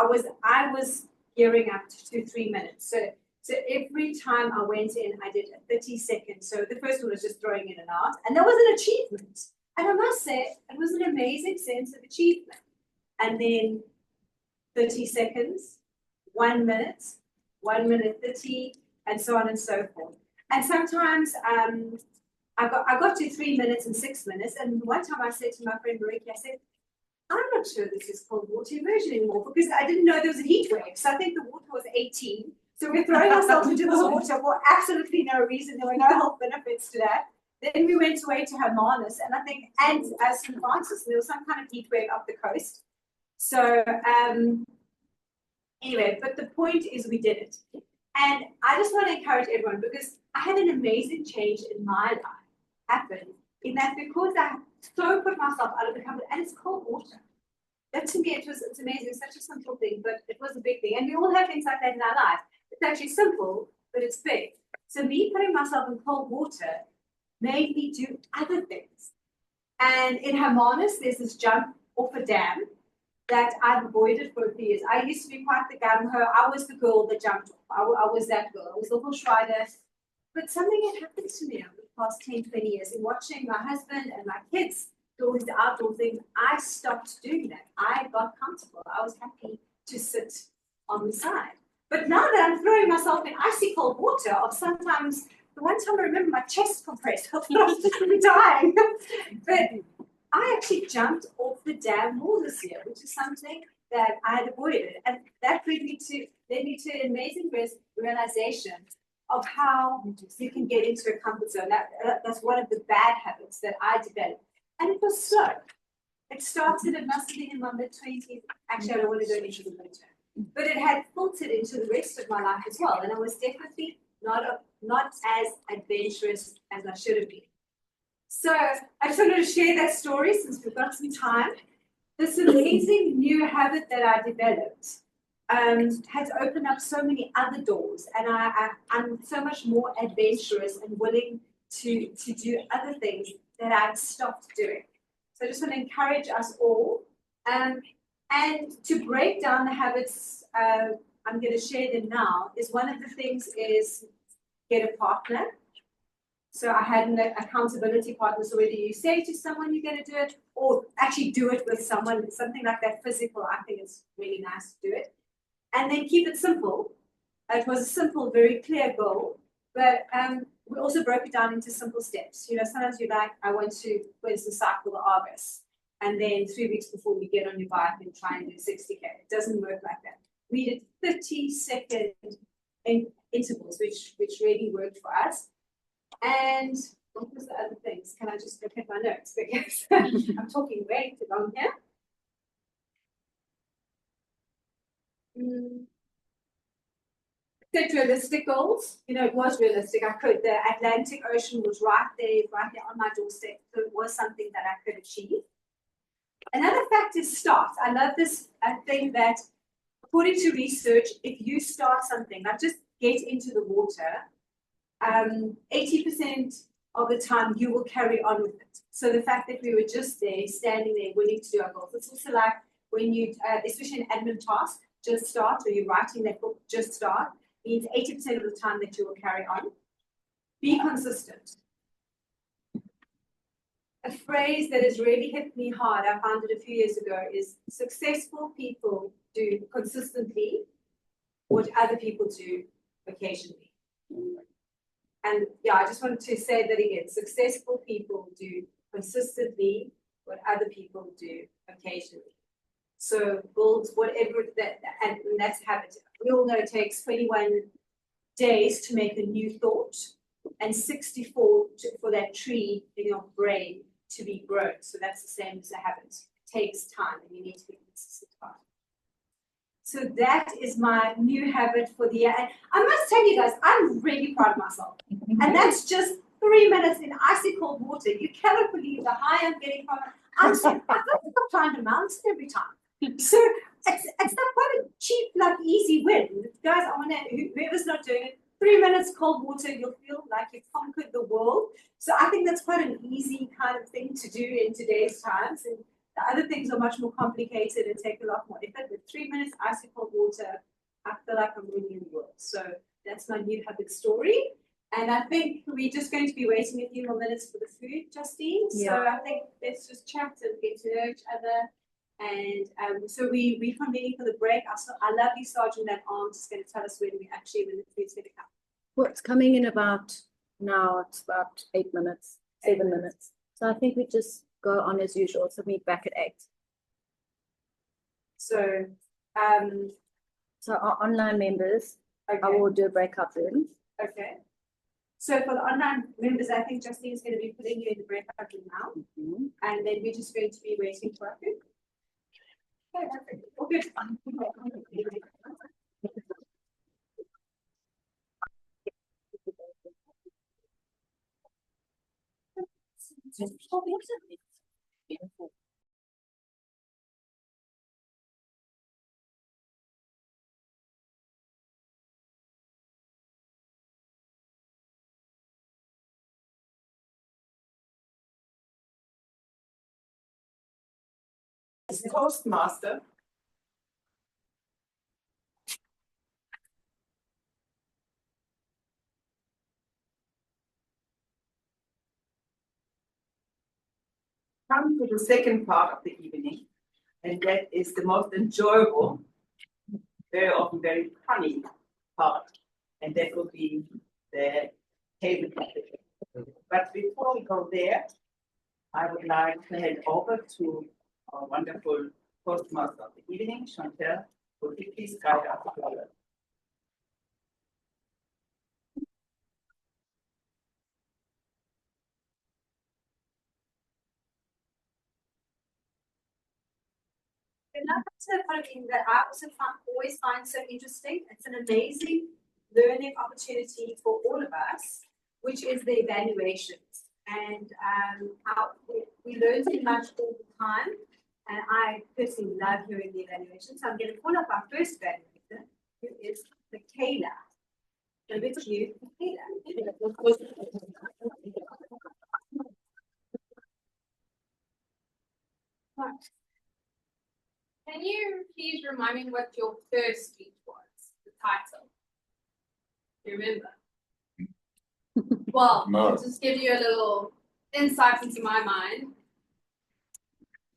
[SPEAKER 8] I was gearing up to 3 minutes. So every time I went in, I did a 30 seconds. So the first one was just throwing in and out, and that was an achievement. And I must say, it was an amazing sense of achievement. And then 30 seconds, 1 minute, 1 minute 30, and so on and so forth. And sometimes I got to 3 minutes and 6 minutes. And one time I said to my friend Marika, I said, I'm not sure this is cold water immersion anymore because I didn't know there was a heat wave. So I think the water was 18. So we're throwing ourselves into this water for absolutely no reason. There were no health benefits to that. Then we went away to Hermanus, and I think, and as St. Francis, there was some kind of heat wave up the coast. So anyway, but the point is we did it. And I just want to encourage everyone because I had an amazing change in my life happen in that because I so put myself out of the comfort, and it's cold water. That to me, it's amazing. It's such a simple thing, but it was a big thing. And we all have things like that in our life. It's actually simple, but it's big. So me putting myself in cold water made me do other things. And in Hermanus, there's this jump off a dam. that I've avoided for a few years. I used to be quite the gung-ho. I was the girl that jumped off. I was that girl. I was the little Schreider. But something had happened to me over the past 10, 20 years in watching my husband and my kids do all these outdoor things. I stopped doing that. I got comfortable. I was happy to sit on the side. But now that I'm throwing myself in icy cold water, of sometimes, the one time I remember my chest compressed, I thought I was just dying. But I actually jumped off the damn wall this year, which is something that I had avoided. And that led me to an amazing realization of how you can get into a comfort zone. That's one of the bad habits that I developed. And it was slow. It started, it must have been in my mid-20s. Actually, I don't want to go into the mid-term. But it had filtered into the rest of my life as well. And I was definitely not as adventurous as I should have been. So I just wanted to share that story since we've got some time. This amazing new habit that I developed has opened up so many other doors, and I'm so much more adventurous and willing to do other things that I've stopped doing. So I just want to encourage us all, and to break down the habits. I'm going to share them now. Is one of the things is get a partner. So I had an accountability partner. So whether you say to someone you're going to do it, or actually do it with someone, something like that physical, I think it's really nice to do it. And then keep it simple. It was a simple, very clear goal, but we also broke it down into simple steps. You know, sometimes you're like, I want to, for instance, cycle the Argus, and then 3 weeks before you get on your bike and try and do 60K. It doesn't work like that. We did 30-second intervals, which really worked for us. And what was the other things? Can I just look at my notes? Because I'm talking way too long here. Set realistic goals. You know, it was realistic. I could. The Atlantic Ocean was right there on my doorstep. So it was something that I could achieve. Another fact is start. I love this thing that, according to research, if you start something, like just get into the water, 80% of the time you will carry on with it. So the fact that we were just there, standing there, willing to do our goals. It's also like when you, especially an admin task, just start, or you're writing that book, just start, means 80% of the time that you will carry on. Be consistent. A phrase that has really hit me hard, I found it a few years ago, is successful people do consistently what other people do occasionally. And yeah, I just wanted to say that again. Successful people do consistently what other people do occasionally. So build whatever that, and that's habit. We all know it takes 21 days to make a new thought, and 64 for that tree in your brain to be grown. So that's the same as a habit. It takes time, and you need to be consistent about it. So that is my new habit for the year. And I must tell you guys, I'm really proud of myself. And that's just 3 minutes in icy cold water. You cannot believe the high I'm getting from it. I feel like I'm climbing a mountain every time. So it's not quite a cheap, like easy win. Guys, I want to, whoever's not doing it, 3 minutes cold water, you'll feel like you've conquered the world. So I think that's quite an easy kind of thing to do in today's times. And the other things are much more complicated and take a lot more effort. With 3 minutes icy cold water, I feel like I'm winning the world. So that's my new habit story. And I think we're just going to be waiting a few more minutes for the food, Justine. Yeah. So I think let's just chat and get to know each other. And so we reconvening for the break. I love you, Sergeant. That arm's just going to tell us when the food's going to come.
[SPEAKER 2] Well, it's coming in about now. It's about 8 minutes, 7 minutes. So I think we just go on as usual. So meet back at 8.
[SPEAKER 8] So,
[SPEAKER 2] so our online members, okay. I will do a breakout room.
[SPEAKER 8] Okay. So for the online members, I think Justine is going to be putting you in the breakout room now, and then we're just going to be waiting for our food. Okay, beautiful.
[SPEAKER 1] Toastmaster come to the second part of the evening, and that is the most enjoyable, very often very funny part, and that will be the table topic. But before we go there, I would like to hand over to our wonderful Toastmaster of the evening, Chantel. Would you please guide us further?
[SPEAKER 8] Another kind of thing that I also always find so interesting, it's an amazing learning opportunity for all of us, which is the evaluations. And we learn so much all the time, and I personally love hearing the evaluations. So I'm going to call up our first evaluator, who is Michaela. Over to you, Michaela.
[SPEAKER 11] Can you please remind me what your first speech was, the title? Do you remember? Well,
[SPEAKER 10] No.
[SPEAKER 11] I'll just give you a little insight into my mind.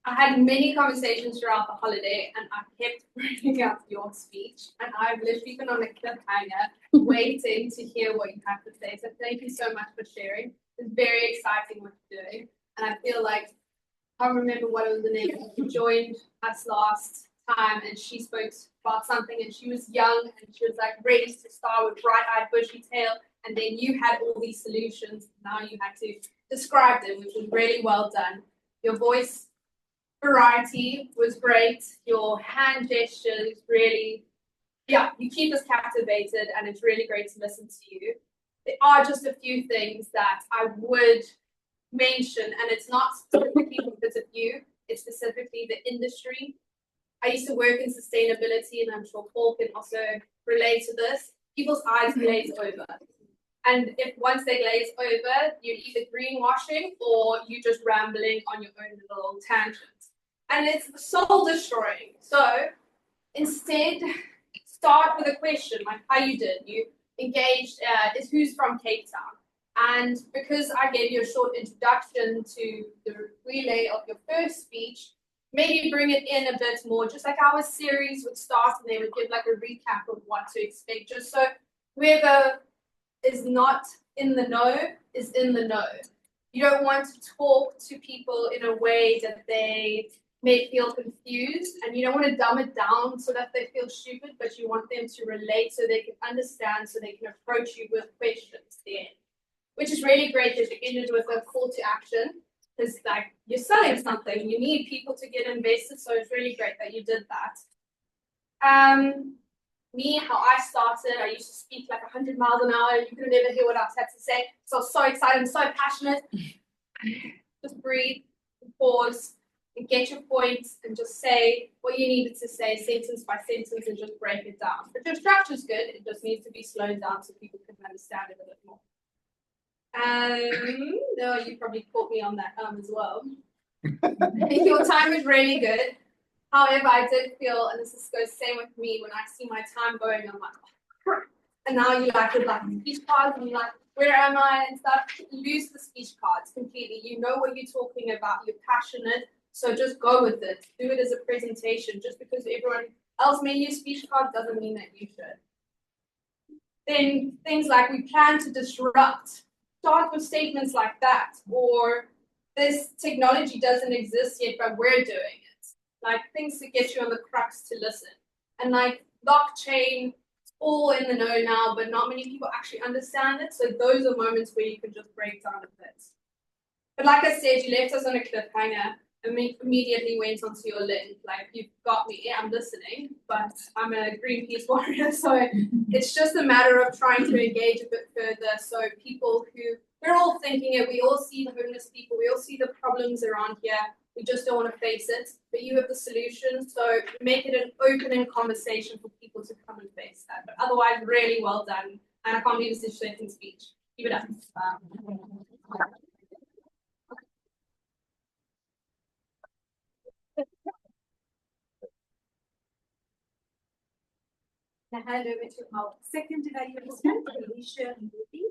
[SPEAKER 11] I had many conversations throughout the holiday, and I kept bringing up your speech, and I've literally been on a cliffhanger waiting to hear what you have to say. So thank you so much for sharing. It's very exciting what you're doing, and I feel like I can't remember what it was the name. She joined us last time, and she spoke about something, and she was young, and she was like ready to start with bright-eyed, bushy tail, and then you had all these solutions. Now you had to describe them, which was really well done. Your voice variety was great. Your hand gestures really, you keep us captivated, and it's really great to listen to you. There are just a few things that I would mention, and it's not specifically because of you, it's specifically the industry. I used to work in sustainability, and I'm sure Paul can also relate to this. People's eyes glaze over. And if once they glaze over, you're either greenwashing or you're just rambling on your own little tangents. And it's soul destroying. So instead, start with a question like how you did. You engaged, is who's from Cape Town. And because I gave you a short introduction to the relay of your first speech, maybe bring it in a bit more, just like our series would start and they would give like a recap of what to expect, just so whoever is not in the know is in the know. You don't want to talk to people in a way that they may feel confused, and you don't want to dumb it down so that they feel stupid, but you want them to relate so they can understand, so they can approach you with questions then. Which is really great that you ended with a call to action, because like you're selling something, you need people to get invested, so it's really great that you did that. Me, how I started, I used to speak like 100 miles an hour, you could never hear what I had to say, so I was so excited and so passionate. Just breathe, pause, and get your points, and just say what you needed to say, sentence by sentence, and just break it down. But your structure's good, it just needs to be slowed down so people can understand it a bit more. No, you probably caught me on that as well. Your time is really good. However, I did feel, and this goes the same with me, when I see my time going, I'm like, oh, and now you like with like speech cards, and you're like, where am I and stuff. Lose the speech cards completely. You know what you're talking about. You're passionate, so just go with it. Do it as a presentation. Just because everyone else may use speech cards doesn't mean that you should. Then things like we plan to disrupt. Start with statements like that, or this technology doesn't exist yet, but we're doing it. Like things to get you on the crux to listen. And like blockchain, it's all in the know now, but not many people actually understand it. So those are moments where you can just break down a bit. But like I said, you left us on a cliffhanger and we immediately went onto your link. Like, you've got me, I'm listening, but I'm a Greenpeace warrior. So it's just a matter of trying to engage a bit further. So people who, we're all thinking it, we all see the homeless people, we all see the problems around here. We just don't want to face it, but you have the solution. So make it an opening conversation for people to come and face that. But otherwise, really well done. And I can't believe this is your second speech. Keep it up.
[SPEAKER 8] Now hand over to our second evaluation, Alicia and Ruby.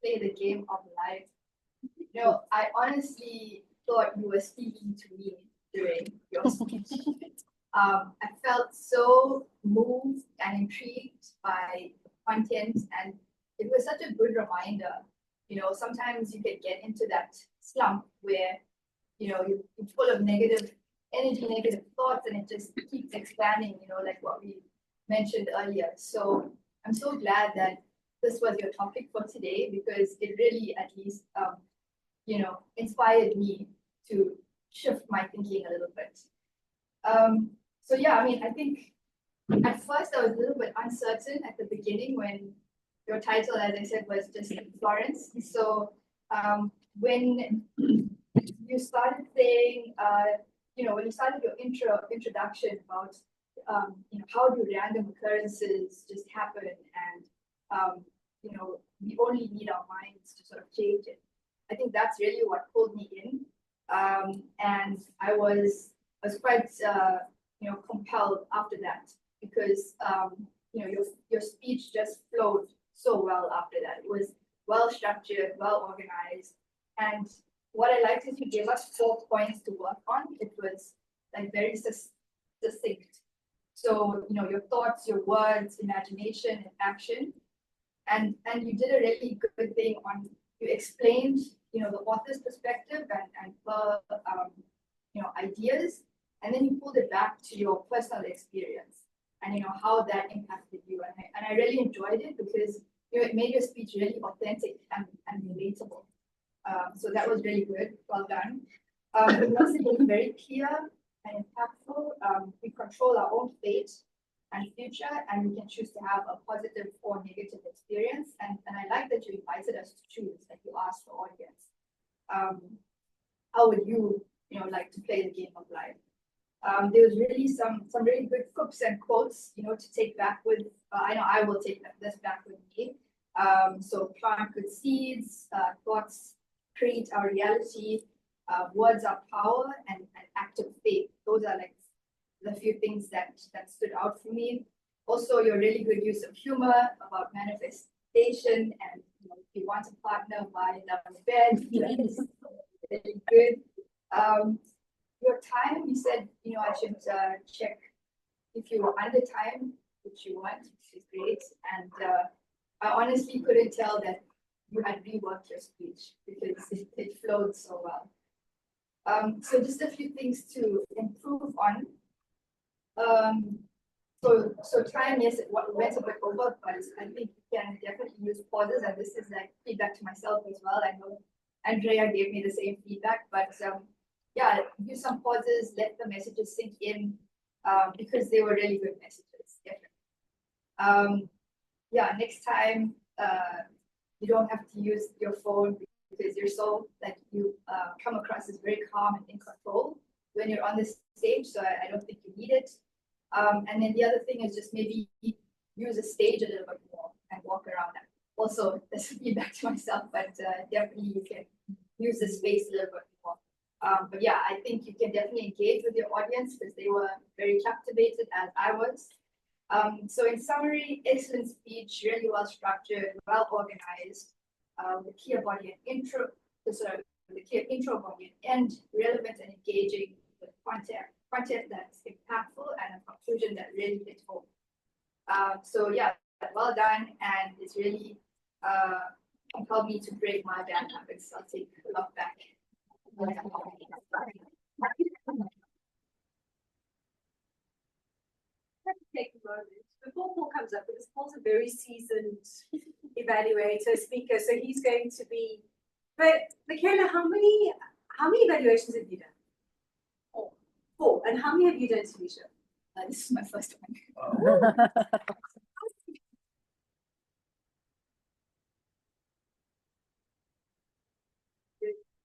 [SPEAKER 3] play the game of life. You know, I honestly thought you were speaking to me during your speech. I felt so moved and intrigued by the content, and it was such a good reminder. You know, sometimes you can get into that slump where, you know, you're full of negative energy, negative thoughts, and it just keeps expanding, you know, like what we mentioned earlier. So I'm so glad that this was your topic for today, because it really at least, you know, inspired me to shift my thinking a little bit. So yeah, I mean, I think at first I was a little bit uncertain at the beginning when your title, as I said, was just Florence. So when you started saying, you know, when you started your introduction about, you know, how do random occurrences just happen, and you know, we only need our minds to sort of change it. I think that's really what pulled me in, and I was quite you know, compelled after that, because you know, your speech just flowed so well after that. It was well structured, well organized, and what I liked is you gave us 4 points to work on. It was like very succinct. So, you know, your thoughts, your words, imagination, and action. And you did a really good thing on, you explained, you know, the author's perspective and her, you know, ideas, and then you pulled it back to your personal experience and, you know, how that impacted you. And I really enjoyed it because, you know, it made your speech really authentic and relatable. So that was really good. Well done. It was also very clear and impactful. We control our own fate and future, and we can choose to have a positive or negative experience. And I like that you invited us to choose, like you asked the audience. How would you, you know, like to play the game of life? There was really some really good clips and quotes, you know, to take back with. I know I will take this back with me. So plant good seeds, thoughts create our reality, words are power, and active faith. Those are like the few things that stood out for me. Also, your really good use of humor about manifestation, and, you know, if you want a partner, buy another bed. That's really good. Your time, you said, you know, I should check if you were under time, which you weren't, which is great. And I honestly couldn't tell that you had reworked your speech because it flowed so well. So just a few things to improve on. So time, yes, it went a bit over, but I think you can definitely use pauses, and this is like feedback to myself as well. I know Andrea gave me the same feedback, but yeah, use some pauses, let the messages sink in, because they were really good messages, definitely. Yeah, next time you don't have to use your phone because you're so, like, you come across as very calm and in control when you're on the stage, so I don't think you need it. And then the other thing is just maybe use a stage a little bit more and walk around that. Also, this would be back to myself, but definitely you can use the space a little bit more. But yeah, I think you can definitely engage with your audience because they were very captivated, as I was. So in summary, excellent speech, really well structured, well organized, the clear body and intro, the clear intro, body and end, relevant and engaging with content that's impactful, and a conclusion that really hit home. So yeah, well done, and it's really compelled me to break my bad habits. I'll take a lot back.
[SPEAKER 8] Take a moment before Paul comes up, because Paul's a very seasoned evaluator, speaker, so he's going to be. But Michaela, how many evaluations have you done? 4. And how many have you done, Tanisha?
[SPEAKER 3] This is my first one.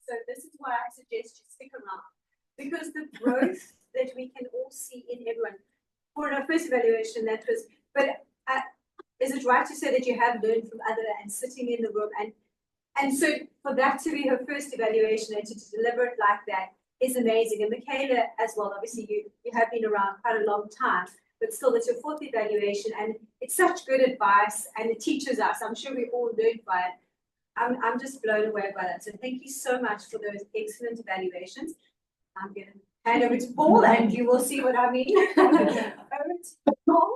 [SPEAKER 8] So this is why I suggest you stick around, because the growth that we can all see in everyone. For our first evaluation, that was, but is it right to say that you have learned from other and sitting in the room, and so for that to be her first evaluation and to deliver it like that is amazing. And Michaela as well, obviously you have been around quite a long time, but still it's your 4th evaluation, and it's such good advice, and it teaches us. I'm sure we all learned by it. I'm just blown away by that. So thank you so much for those excellent evaluations. I'm going to hand over to Paul and you will see what I mean. Over to Paul.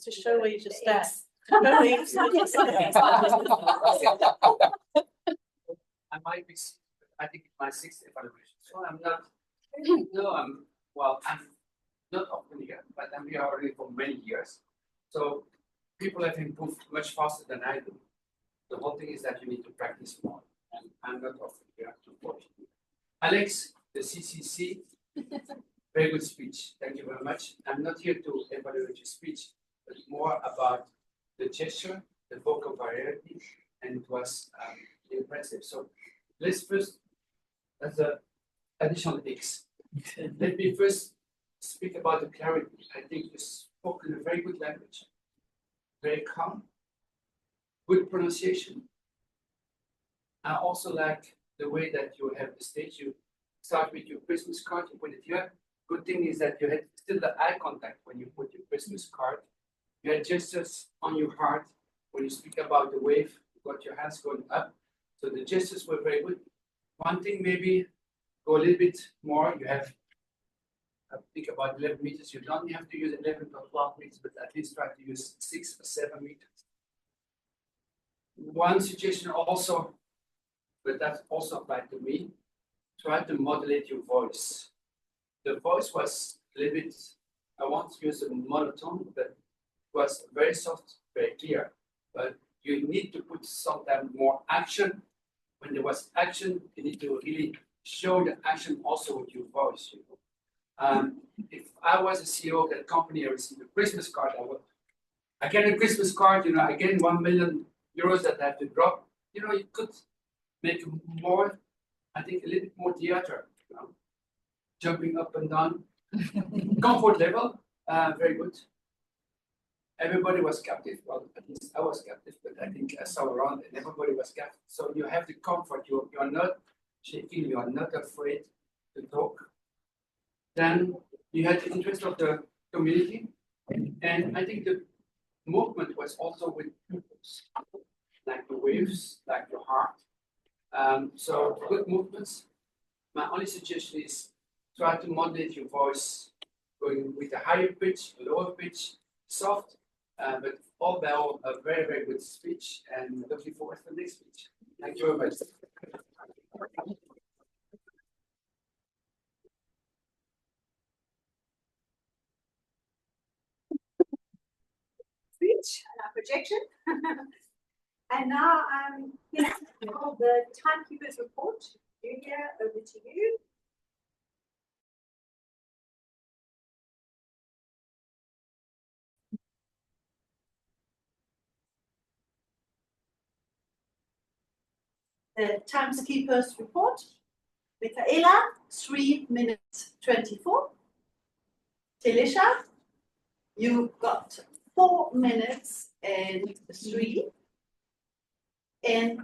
[SPEAKER 6] To show where you just stand.
[SPEAKER 14] I might be, I think it's my sixth evaluation, so I'm not, no, I'm not often here, but I'm here already for many years. So people have improved much faster than I do. The whole thing is that you need to practice more, and I'm not often here, unfortunately. Alex, the CCC, very good speech. Thank you very much. I'm not here to evaluate your speech, but more about the gesture, the vocal variety, and it was impressive. So let's first, as an additional X, let me first speak about the clarity. I think you spoke in a very good language, very calm, good pronunciation. I also like the way that you have the stage. You start with your Christmas card, you put it here. Good thing is that you had still the eye contact when you put your Christmas card. You had gestures on your heart when you speak about the wave, you got your hands going up. So the gestures were very good. One thing maybe go a little bit more. You have think about 11 meters. You don't have to use 11 or 12 meters, but at least try to use 6 or 7 meters. One suggestion also, but that's also applied to me, try to modulate your voice. The voice was a little bit, I want to use a monotone, but it was very soft, very clear. But you need to put sometimes more action. When there was action, you need to really show the action also with your voice. You know? If I was a CEO of that company, I received a Christmas card, I get a Christmas card, you know, I get 1 million euros that I have to drop. You know, you could make more, I think a little bit more theater, you know, jumping up and down. Comfort level, very good. Everybody was captive. Well, at least I was captive, but I think I saw around and everybody was captive. So you have the comfort. You are not shaking. You are not afraid to talk. Then you had the interest of the community, and I think the movement was also with pupils, like the waves, like your heart. So good movements. My only suggestion is try to modulate your voice, going with a higher pitch, a lower pitch, soft, but all by all, a very, very good speech, and looking forward to the next speech. Thank you very much.
[SPEAKER 8] Speech and our projection. And now I'm here for the timekeeper's report. Julia, over to you.
[SPEAKER 9] The timekeeper's report. Michaela, 3 minutes 24. Telisha, you got 4 minutes and 3. And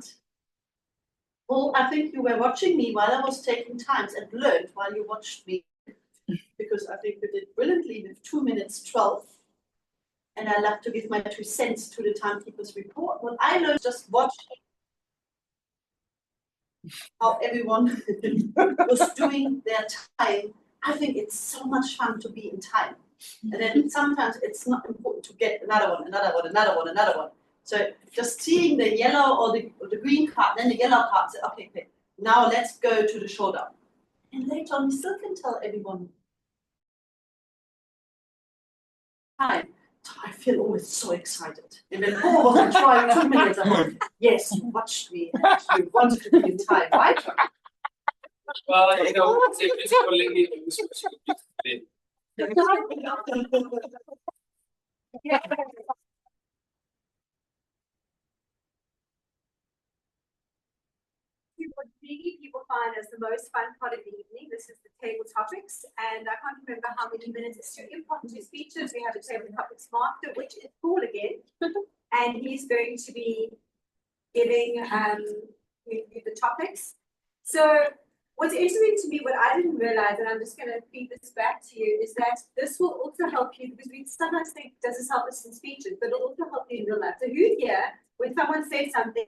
[SPEAKER 9] well, I think you were watching me while I was taking times and learned while you watched me, because I think you did brilliantly with 2 minutes 12. And I love to give my 2 cents to the timekeeper's report. What I learned just watching how everyone was doing their time. I think it's so much fun to be in time. And then sometimes it's not important to get another one, another one, another one, another one. So just seeing the yellow or the green card, then the yellow card, say, okay, now let's go to the showdown. And later on, we still can tell everyone time. I feel always so excited. And then, oh, was I trying 2 minutes? I'm like, yes, you watched me. You wanted to be in time, right?
[SPEAKER 14] Well, you know, it's only
[SPEAKER 8] What really people find as the most fun part of the evening. This is the table topics, and I can't remember how many minutes it's 2 impromptu speeches. We have a table topics master, which is Paul again, and he's going to be giving you the topics. So What's interesting to me, what I didn't realize, and I'm just going to feed this back to you, is that this will also help you, because we sometimes think, does this help us in speeches, but it'll also help you in real life. So who here, when someone says something,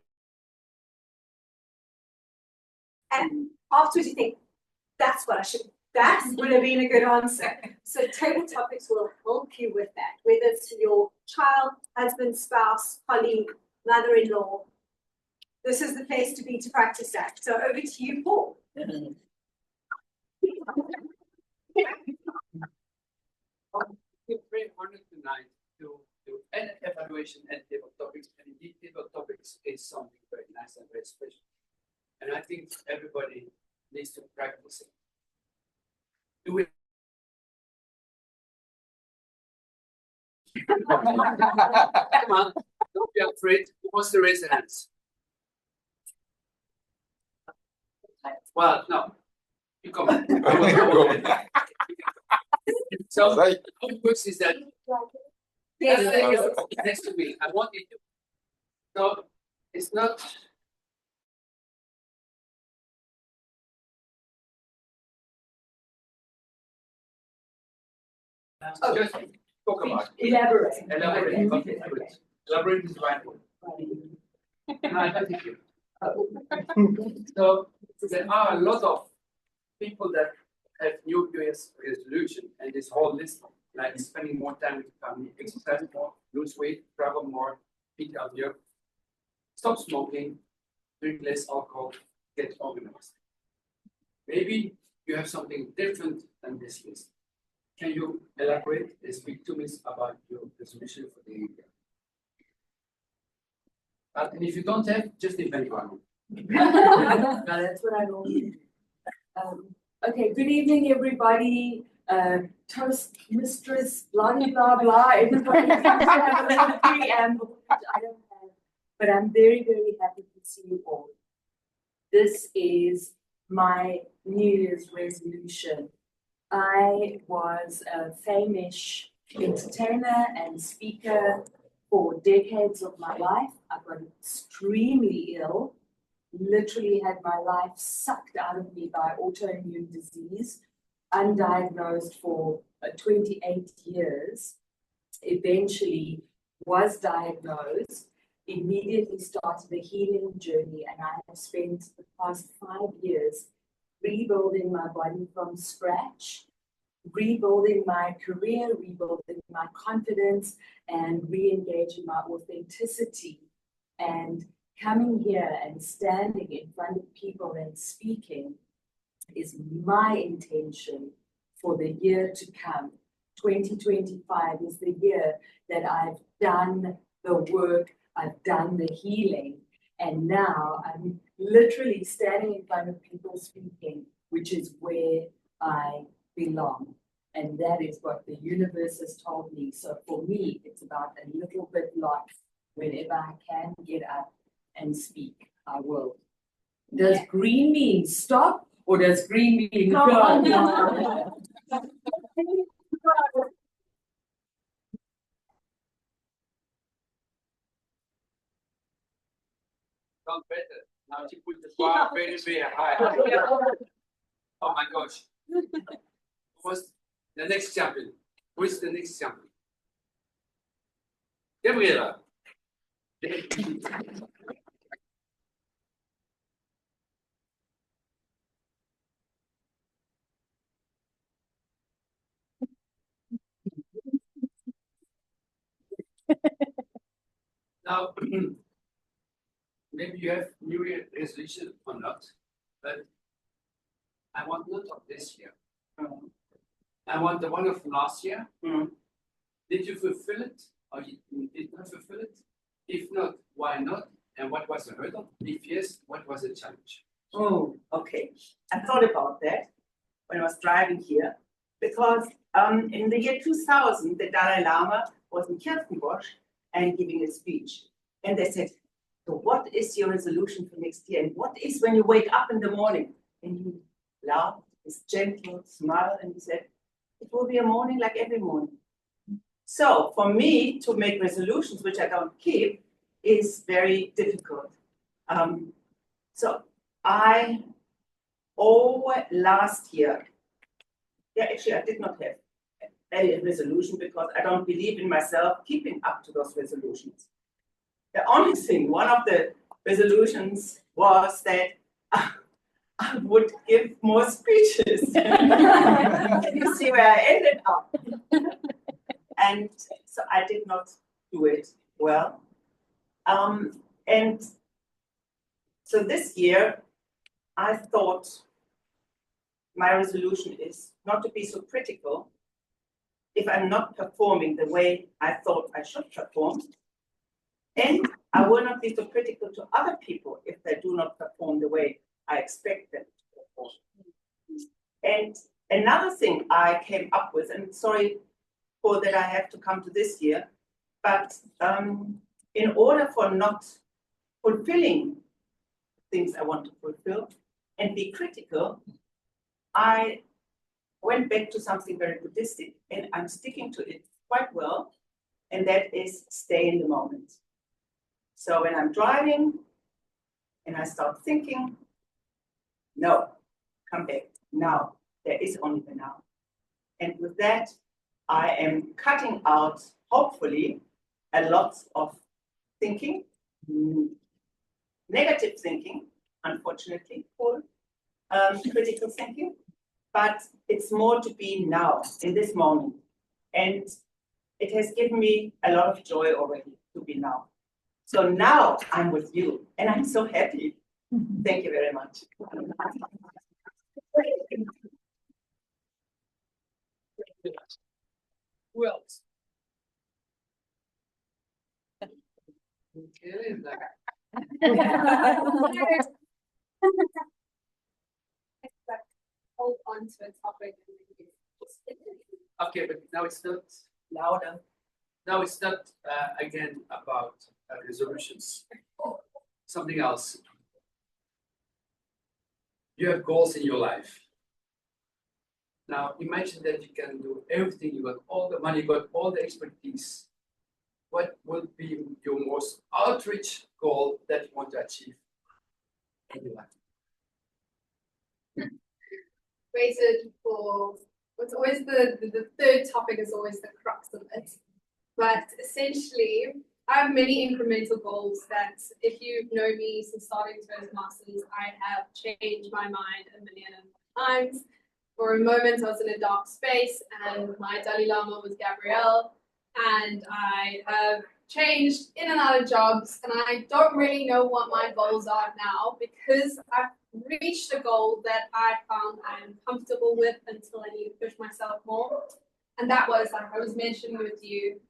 [SPEAKER 8] and afterwards you think, that's what I should, that would have been a good answer. So table topics will help you with that, whether it's your child, husband, spouse, colleague, mother-in-law. This is the place to be to practice that. So over to you, Paul.
[SPEAKER 14] I'm very honored tonight to do an evaluation and table topics, and indeed table topics is something very nice and very special. And I think everybody needs to practice it. Do it. Come on, don't be afraid. Who wants to raise their hands? Well, no. You come on. So, how it works is that next to me, I want you to. So, it's not. Just talk about it.
[SPEAKER 4] Elaborate.
[SPEAKER 14] Elaborate. Okay, good. Elaborate is the right word. Thank you. So there are a lot of people that have New Year's resolution, and this whole list, like spending more time with the family, exercise more, lose weight, travel more, eat healthier, stop smoking, drink less alcohol, get organized. Maybe you have something different than this list. Can you elaborate and speak to me about your resolution for the year? And if you don't have, just invent one.
[SPEAKER 4] No, that's what I normally do. Okay, good evening, everybody. Toastmasters, blah, blah, blah. Everybody seems to have a little preamble, which I don't have. But I'm very, very happy to see you all. This is my New Year's resolution. I was a famous entertainer and speaker for decades of my life. I got extremely ill, literally had my life sucked out of me by autoimmune disease, undiagnosed for 28 years, eventually was diagnosed, immediately started a healing journey, and I have spent the past 5 years rebuilding my body from scratch, rebuilding my career, rebuilding my confidence, and re-engaging my authenticity. And coming here and standing in front of people and speaking is my intention for the year to come. 2025 is the year that I've done the work, I've done the healing, and now I'm literally standing in front of people speaking, which is where I belong. And that is what the universe has told me. So for me, it's about a little bit lot. Whenever I can get up and speak, I will. Does green mean stop, or does green mean go?
[SPEAKER 14] Done better. Now she put the bar very, very high. Oh my gosh. Who's the next champion? Who is the next champion? Gabriela. Now, maybe you have New Year resolution or not, but I want not of this year. I want the one of last year. Did you fulfill it, or you did not fulfill it? If not, why not? And what was the hurdle? If yes, what was the challenge?
[SPEAKER 1] Oh, okay. I thought about that when I was driving here, because in the year 2000, the Dalai Lama was in Kirstenbosch and giving a speech. And they said, so what is your resolution for next year? And what is when you wake up in the morning? And he laughed, his gentle smile, and he said, it will be a morning like every morning. So for me to make resolutions, which I don't keep, is very difficult. So I last year, yeah, actually, I did not have a resolution because I don't believe in myself keeping up to those resolutions. The only thing, one of the resolutions was that I would give more speeches. You see where I ended up. And so I did not do it well. And so this year, I thought my resolution is not to be so critical if I'm not performing the way I thought I should perform. And I will not be so critical to other people if they do not perform the way I expect them to perform. And another thing I came up with, and sorry for that I have to come to this year, but in order for not fulfilling things I want to fulfill and be critical, I went back to something very Buddhistic, and I'm sticking to it quite well, and that is stay in the moment. So when I'm driving and I start thinking, no, come back now. There is only the now. And with that, I am cutting out, hopefully, a lot of thinking, negative thinking, unfortunately, for critical thinking, but it's more to be now, in this moment. And it has given me a lot of joy already to be now. So now I'm with you, and I'm so happy. Thank you very much.
[SPEAKER 14] Who else? Okay,
[SPEAKER 11] Hold on to a topic.
[SPEAKER 14] okay, but now it's not louder. Now it's not again about resolutions. Something else. You have goals in your life. Now imagine that you can do everything. You got all the money, you got all the expertise. What would be your most outreach goal that you want to achieve in your life?
[SPEAKER 11] Waited for what's always the third topic is always the crux of it. But essentially, I have many incremental goals that if you've known me since starting Toastmasters, I have changed my mind a million times. For a moment, I was in a dark space and my Dalai Lama was Gabrielle, and I have changed in and out of jobs, and I don't really know what my goals are now because I've reached a goal that I found I'm comfortable with until I need to push myself more. And that was, like I was mentioning with you,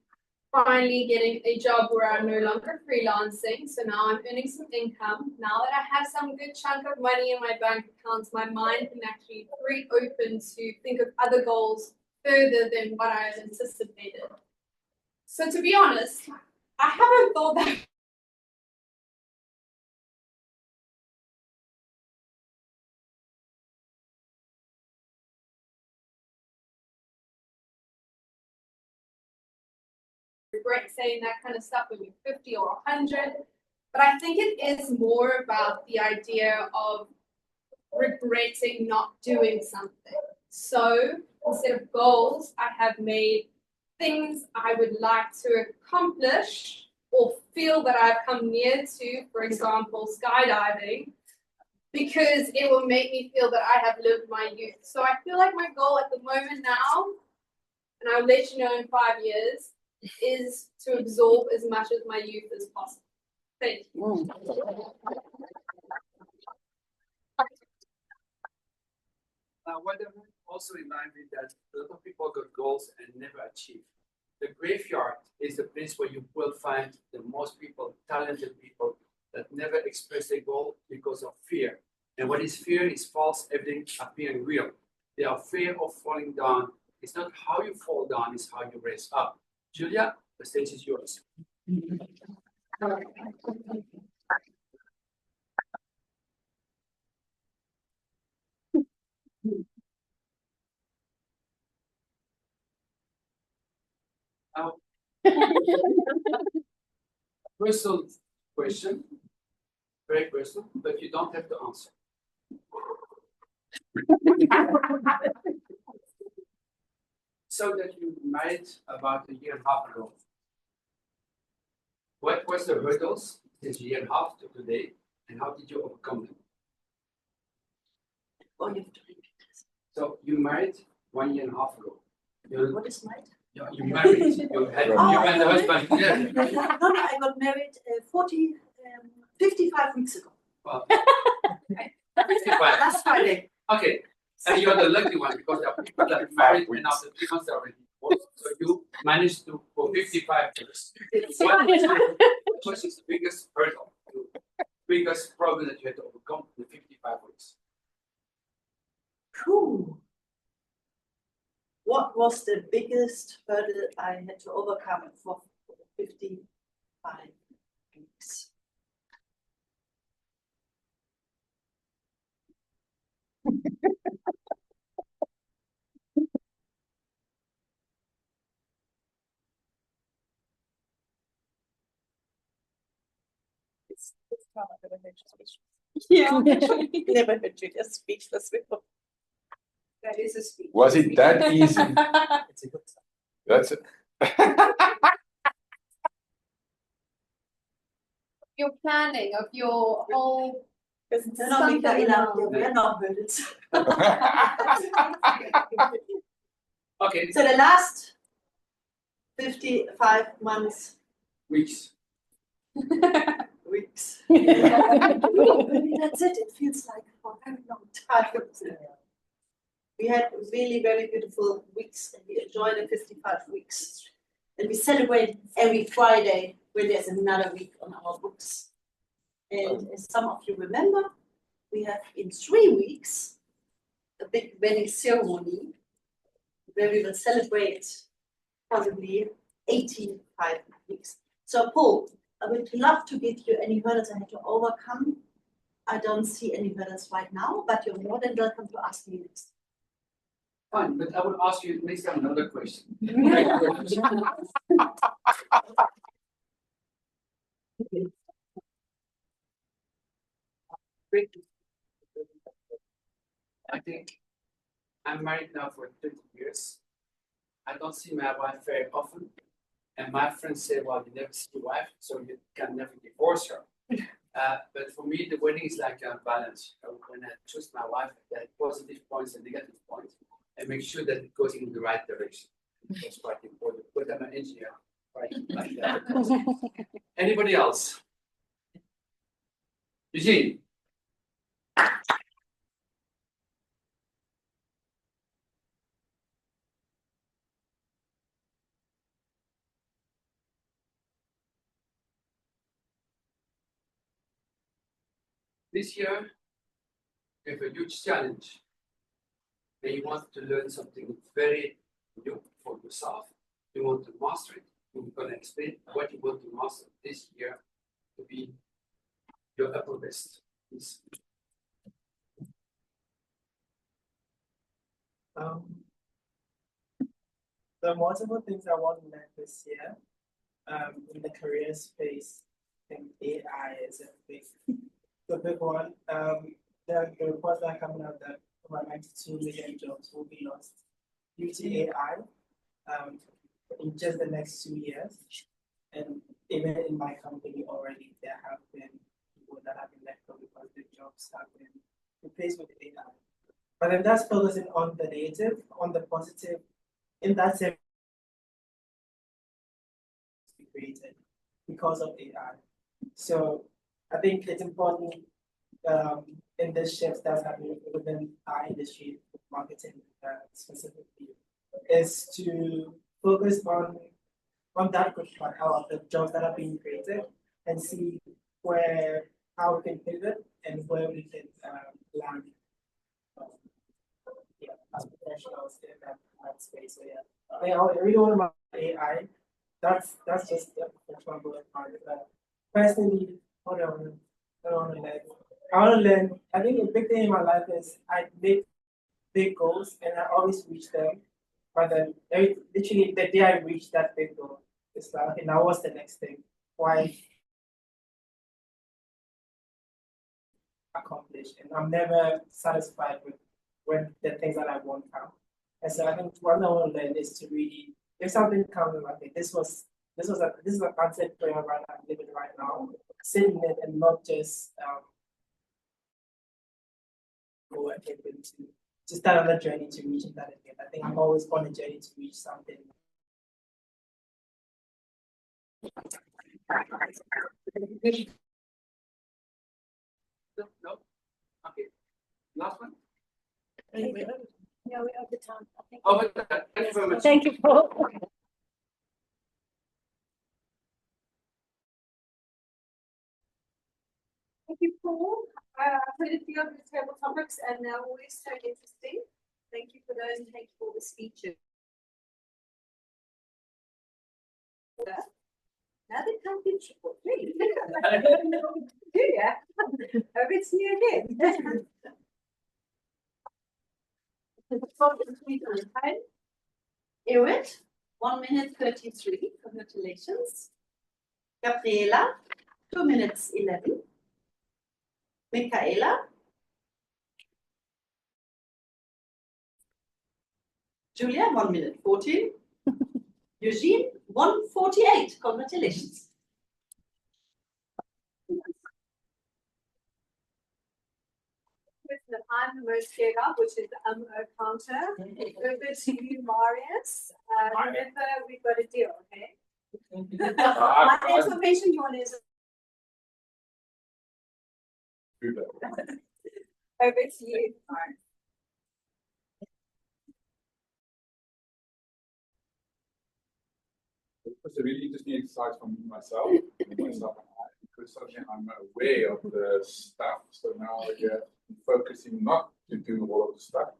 [SPEAKER 11] finally getting a job where I'm no longer freelancing. So now I'm earning some income. Now that I have some good chunk of money in my bank accounts, my mind can actually free open to think of other goals further than what I had anticipated. So to be honest, I haven't thought that regret saying that kind of stuff when you're 50 or 100, but I think it is more about the idea of regretting not doing something. So instead of goals, I have made things I would like to accomplish or feel that I've come near to, for example, skydiving, because it will make me feel that I have lived my youth. So I feel like my goal at the moment now, and I'll let you know in 5 years, is to absorb as much of my youth as possible. Thank you.
[SPEAKER 14] Whatever, also in line with that, a lot of people got goals and never achieve. The graveyard is the place where you will find the most people, talented people that never express their goal because of fear. And what is fear is false evidence appearing real. They are fear of falling down. It's not how you fall down, it's how you raise up. Julia, the stage is yours. Personal question, very personal, but you don't have to answer. So that you married about a year and a half ago. What was the hurdles since a year and a half to today, and how did you overcome them?
[SPEAKER 9] Oh, you have to repeat this.
[SPEAKER 14] So you married 1 year and a half ago.
[SPEAKER 9] What is married?
[SPEAKER 14] You married. You had you and the husband. Yeah.
[SPEAKER 9] No, I got married 55 weeks ago.
[SPEAKER 14] Well,
[SPEAKER 9] 55. Last Friday.
[SPEAKER 14] okay. And you're the lucky one because there are people that are married and after 3 months they're already divorced. So you managed to for 55 years. What was the biggest hurdle, the biggest problem that you had to overcome in 55 weeks?
[SPEAKER 9] Whew. What was the biggest hurdle I had to overcome for 55 weeks?
[SPEAKER 1] Yeah, actually, never heard you just speechless before.
[SPEAKER 8] That is a speech.
[SPEAKER 10] Was it that easy?
[SPEAKER 15] It's a good sign.
[SPEAKER 10] That's it.
[SPEAKER 11] Your planning of your whole.
[SPEAKER 9] No, Michaela, we are not hurdles.
[SPEAKER 14] Okay.
[SPEAKER 9] So the last 55 months.
[SPEAKER 14] Weeks.
[SPEAKER 9] Weeks. That's it. It feels like for a very long time. We had really very beautiful weeks and we enjoyed the 55 weeks. And we celebrate every Friday when there's another week on our books. And as some of you remember, we have in 3 weeks a big wedding ceremony where we will celebrate possibly 85 weeks. So Paul, I would love to give you any hurdles I had to overcome. I don't see any hurdles right now, but you're more than welcome to ask me next.
[SPEAKER 14] Fine, but I will ask you next time another question. I think I'm married now for 20 years. I don't see my wife very often. And my friends say, well, you never see your wife, so you can never divorce her. But for me, the wedding is like a balance. When I choose my wife, there are positive points and negative points, and make sure that it goes in the right direction. That's quite important. But I'm an engineer, right? Like that. Anybody else? Eugene? This year, you have a huge challenge. And you want to learn something very new for yourself. You want to master it. You're going to explain what you want to master this year to be your upper best. Please.
[SPEAKER 13] There are multiple things I want to learn this year. In the career space, I think AI is the big one. The reports are coming out that about 92 million jobs will be lost due to AI in just the next 2 years. And even in my company already, there have been people that have been let go because their jobs have been replaced with AI. But then that's focusing on the negative, on the positive, in that sense, created because of AI. So I think it's important in this shift that's happening within our industry, marketing specifically, is to focus on that good part of the jobs that are being created and see how we can pivot and where we can land as professionals in that space. So yeah, I really want about AI. That's just the professional growth part. Personally, I want to learn. I think a big thing in my life is I make big goals and I always reach them. But then literally the day I reach that big goal, it's like, okay, now what's the next thing? Why accomplish? And I'm never satisfied with when the things that I want come. And so I think what I want to learn is to really, if something comes and like this is a concept prayer right now, I'm living right now, sit in it and not just go ahead and to start on a journey to reach that again. I think I'm always on a journey to reach something.
[SPEAKER 14] No? Okay. Last one?
[SPEAKER 2] Yeah, we're over time. I think.
[SPEAKER 14] Oh, but thank you very much.
[SPEAKER 2] Thank you, Paul.
[SPEAKER 8] Thank you, Paul. I've heard a few of the table topics and they're always so interesting. Thank you for those and thank you for the speeches. Now they can't be triple, please. Do ya? Over to you again.
[SPEAKER 9] Irit, 1 minute 33, congratulations. Gabriela, 2 minutes 11. Michaela. Julia, 1 minute 14. Eugene, 1:48. Congratulations.
[SPEAKER 8] That I'm the most scared of, which is the counter. Over to you, Marius. Remember, we've got a deal, okay? My information you want is over to you.
[SPEAKER 10] It was a really interesting exercise for myself and I, because suddenly I'm aware of the stuff. So now I'm focusing not to do all of the stuff.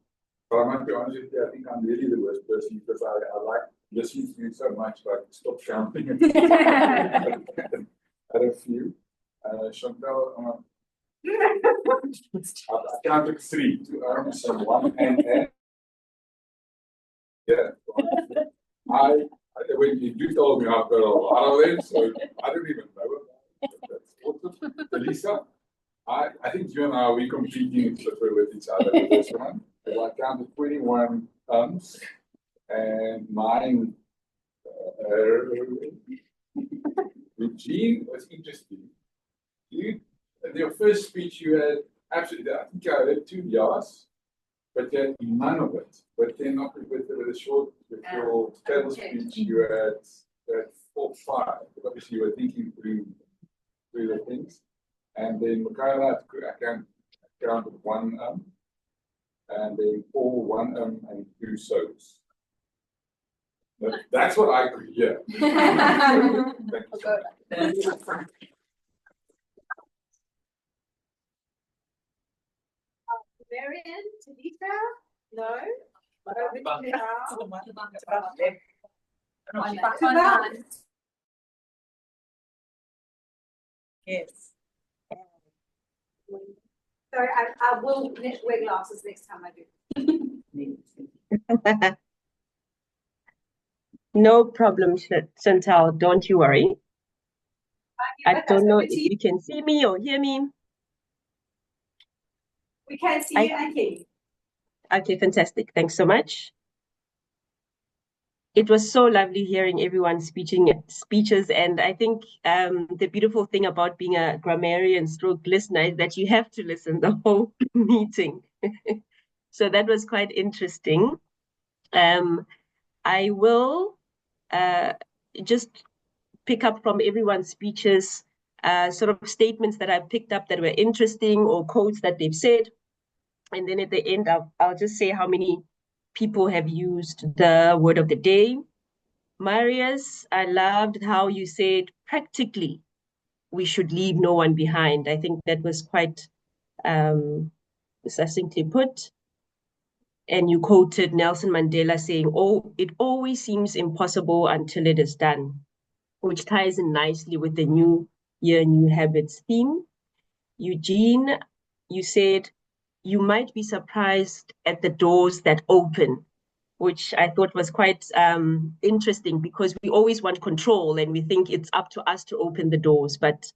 [SPEAKER 10] But I must be honest with you, I think I'm really the worst person because I like listening to you so much, but I stop counting at a few. Chantal, I counted 3, 2 arms and 1 hand. Yeah. When you told me I've got a lot of them, so I don't even know. That's awesome. Elisa, I think you and I, we're competing with each other with this one. So I counted 21 and mine, Eugene was interesting. Your first speech you had, absolutely, I think I had 2 years, but then none of it. But then not with a short, with your table speech, you had 4, 5. Obviously, you were thinking through the things. And then Michaela, I counted 1 and then all 1 and 2 so's. That's what I could hear. Thank you.
[SPEAKER 8] Marian, Talita? No? Over to you now.
[SPEAKER 1] Yes.
[SPEAKER 8] Sorry, I will wear glasses next time I do.
[SPEAKER 12] No problem, Chantal, don't you worry. I don't know if you can see me or hear me.
[SPEAKER 8] We can see you and hear you.
[SPEAKER 12] Okay, fantastic. Thanks so much. It was so lovely hearing everyone's speeches, and I think the beautiful thing about being a grammarian stroke listener is that you have to listen the whole meeting. So that was quite interesting. I will just pick up from everyone's speeches, sort of statements that I've picked up that were interesting or quotes that they've said. And then at the end, I'll just say how many people have used the word of the day. Marius, I loved how you said practically we should leave no one behind. I think that was quite succinctly put. And you quoted Nelson Mandela saying, "Oh, it always seems impossible until it is done," which ties in nicely with the New Year, New Habits theme. Eugene, you said, "You might be surprised at the doors that open," which I thought was quite interesting because we always want control and we think it's up to us to open the doors. But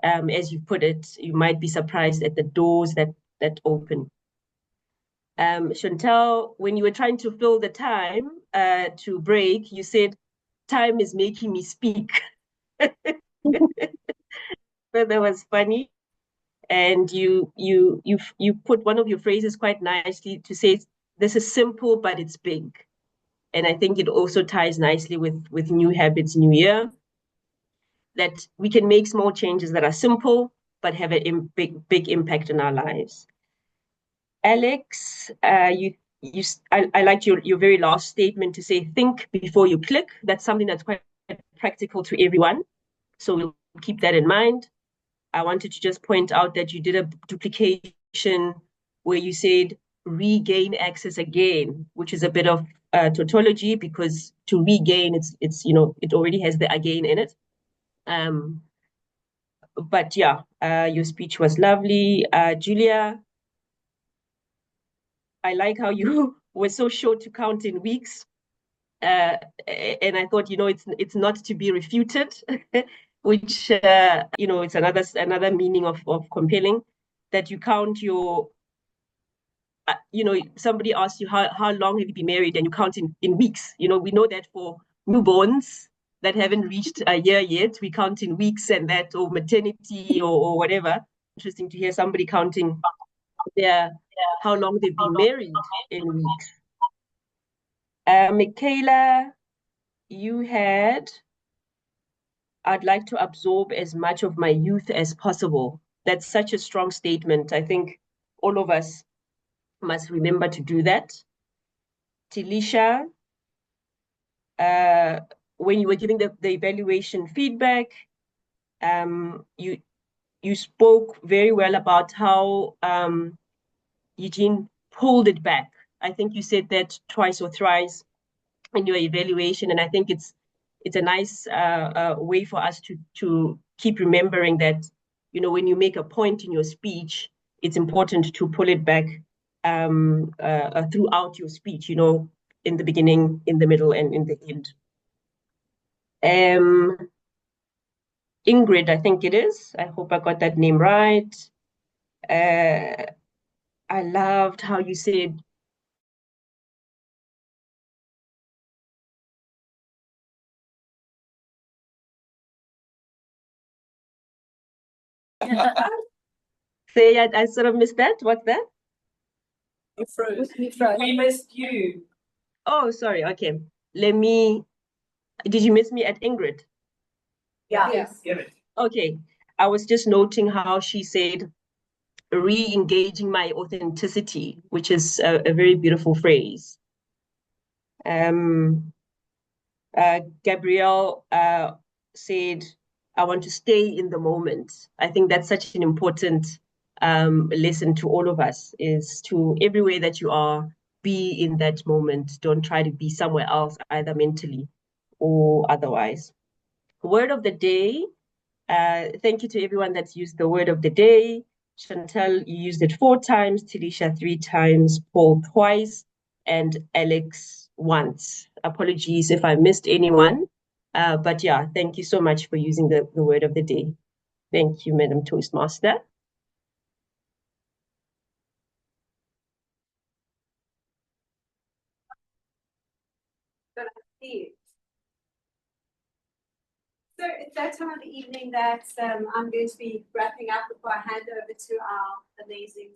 [SPEAKER 12] as you put it, you might be surprised at the doors that open. Chantal, when you were trying to fill the time to break, you said, time is making me speak. So that was funny. And you put one of your phrases quite nicely to say, this is simple, but it's big. And I think it also ties nicely with new habits, new year, that we can make small changes that are simple, but have a big impact on our lives. Alex, I liked your very last statement to say, think before you click. That's something that's quite practical to everyone. So we'll keep that in mind. I wanted to just point out that you did a duplication where you said regain access again, which is a bit of tautology, because to regain, it's it already has the again in it. But yeah, your speech was lovely. Julia, I like how you were so short to count in weeks. And I thought, it's not to be refuted, which, it's another meaning of compelling, that you count your, somebody asks you, how long have you been married? And you count in weeks. We know that for newborns that haven't reached a year yet, we count in weeks and that, or maternity or whatever. Interesting to hear somebody counting how long they've been married in weeks. Michaela, you had, I'd like to absorb as much of my youth as possible. That's such a strong statement. I think all of us must remember to do that. Tilisha, when you were giving the evaluation feedback, you spoke very well about how Eugene pulled it back. I think you said that twice or thrice in your evaluation, and I think it's a nice way for us to keep remembering that, when you make a point in your speech, it's important to pull it back throughout your speech, in the beginning, in the middle, and in the end. Ingrid, I think it is. I hope I got that name right. I loved how you said, say, I sort of missed that. What's that?
[SPEAKER 4] You froze. We missed you.
[SPEAKER 12] Oh, sorry. Okay. Did you miss me at Ingrid?
[SPEAKER 4] Yeah. Yes.
[SPEAKER 12] Okay. I was just noting how she said, re-engaging my authenticity, which is a very beautiful phrase. Gabrielle said, I want to stay in the moment. I think that's such an important lesson to all of us, is to everywhere that you are, be in that moment. Don't try to be somewhere else, either mentally or otherwise. Word of the day. Thank you to everyone that's used the word of the day. Chantal, you used it 4 times, Tilisha 3 times, Paul twice, and Alex once. Apologies if I missed anyone. But yeah, thank you so much for using the word of the day. Thank you, Madam Toastmaster.
[SPEAKER 8] So it's that time of the evening that I'm going to be wrapping up before I hand over to our amazing.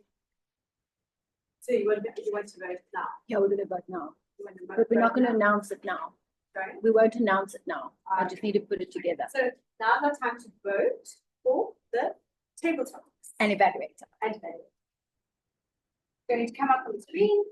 [SPEAKER 8] So you want to vote now?
[SPEAKER 2] Yeah, we're going to vote now.
[SPEAKER 8] But
[SPEAKER 2] But we're not going to announce it now.
[SPEAKER 8] Sorry?
[SPEAKER 2] We won't announce it now. I just need to put it together.
[SPEAKER 8] So now I've got time to vote for the table topics.
[SPEAKER 2] And evaluate.
[SPEAKER 8] And evaluate. Going to come up on the screen.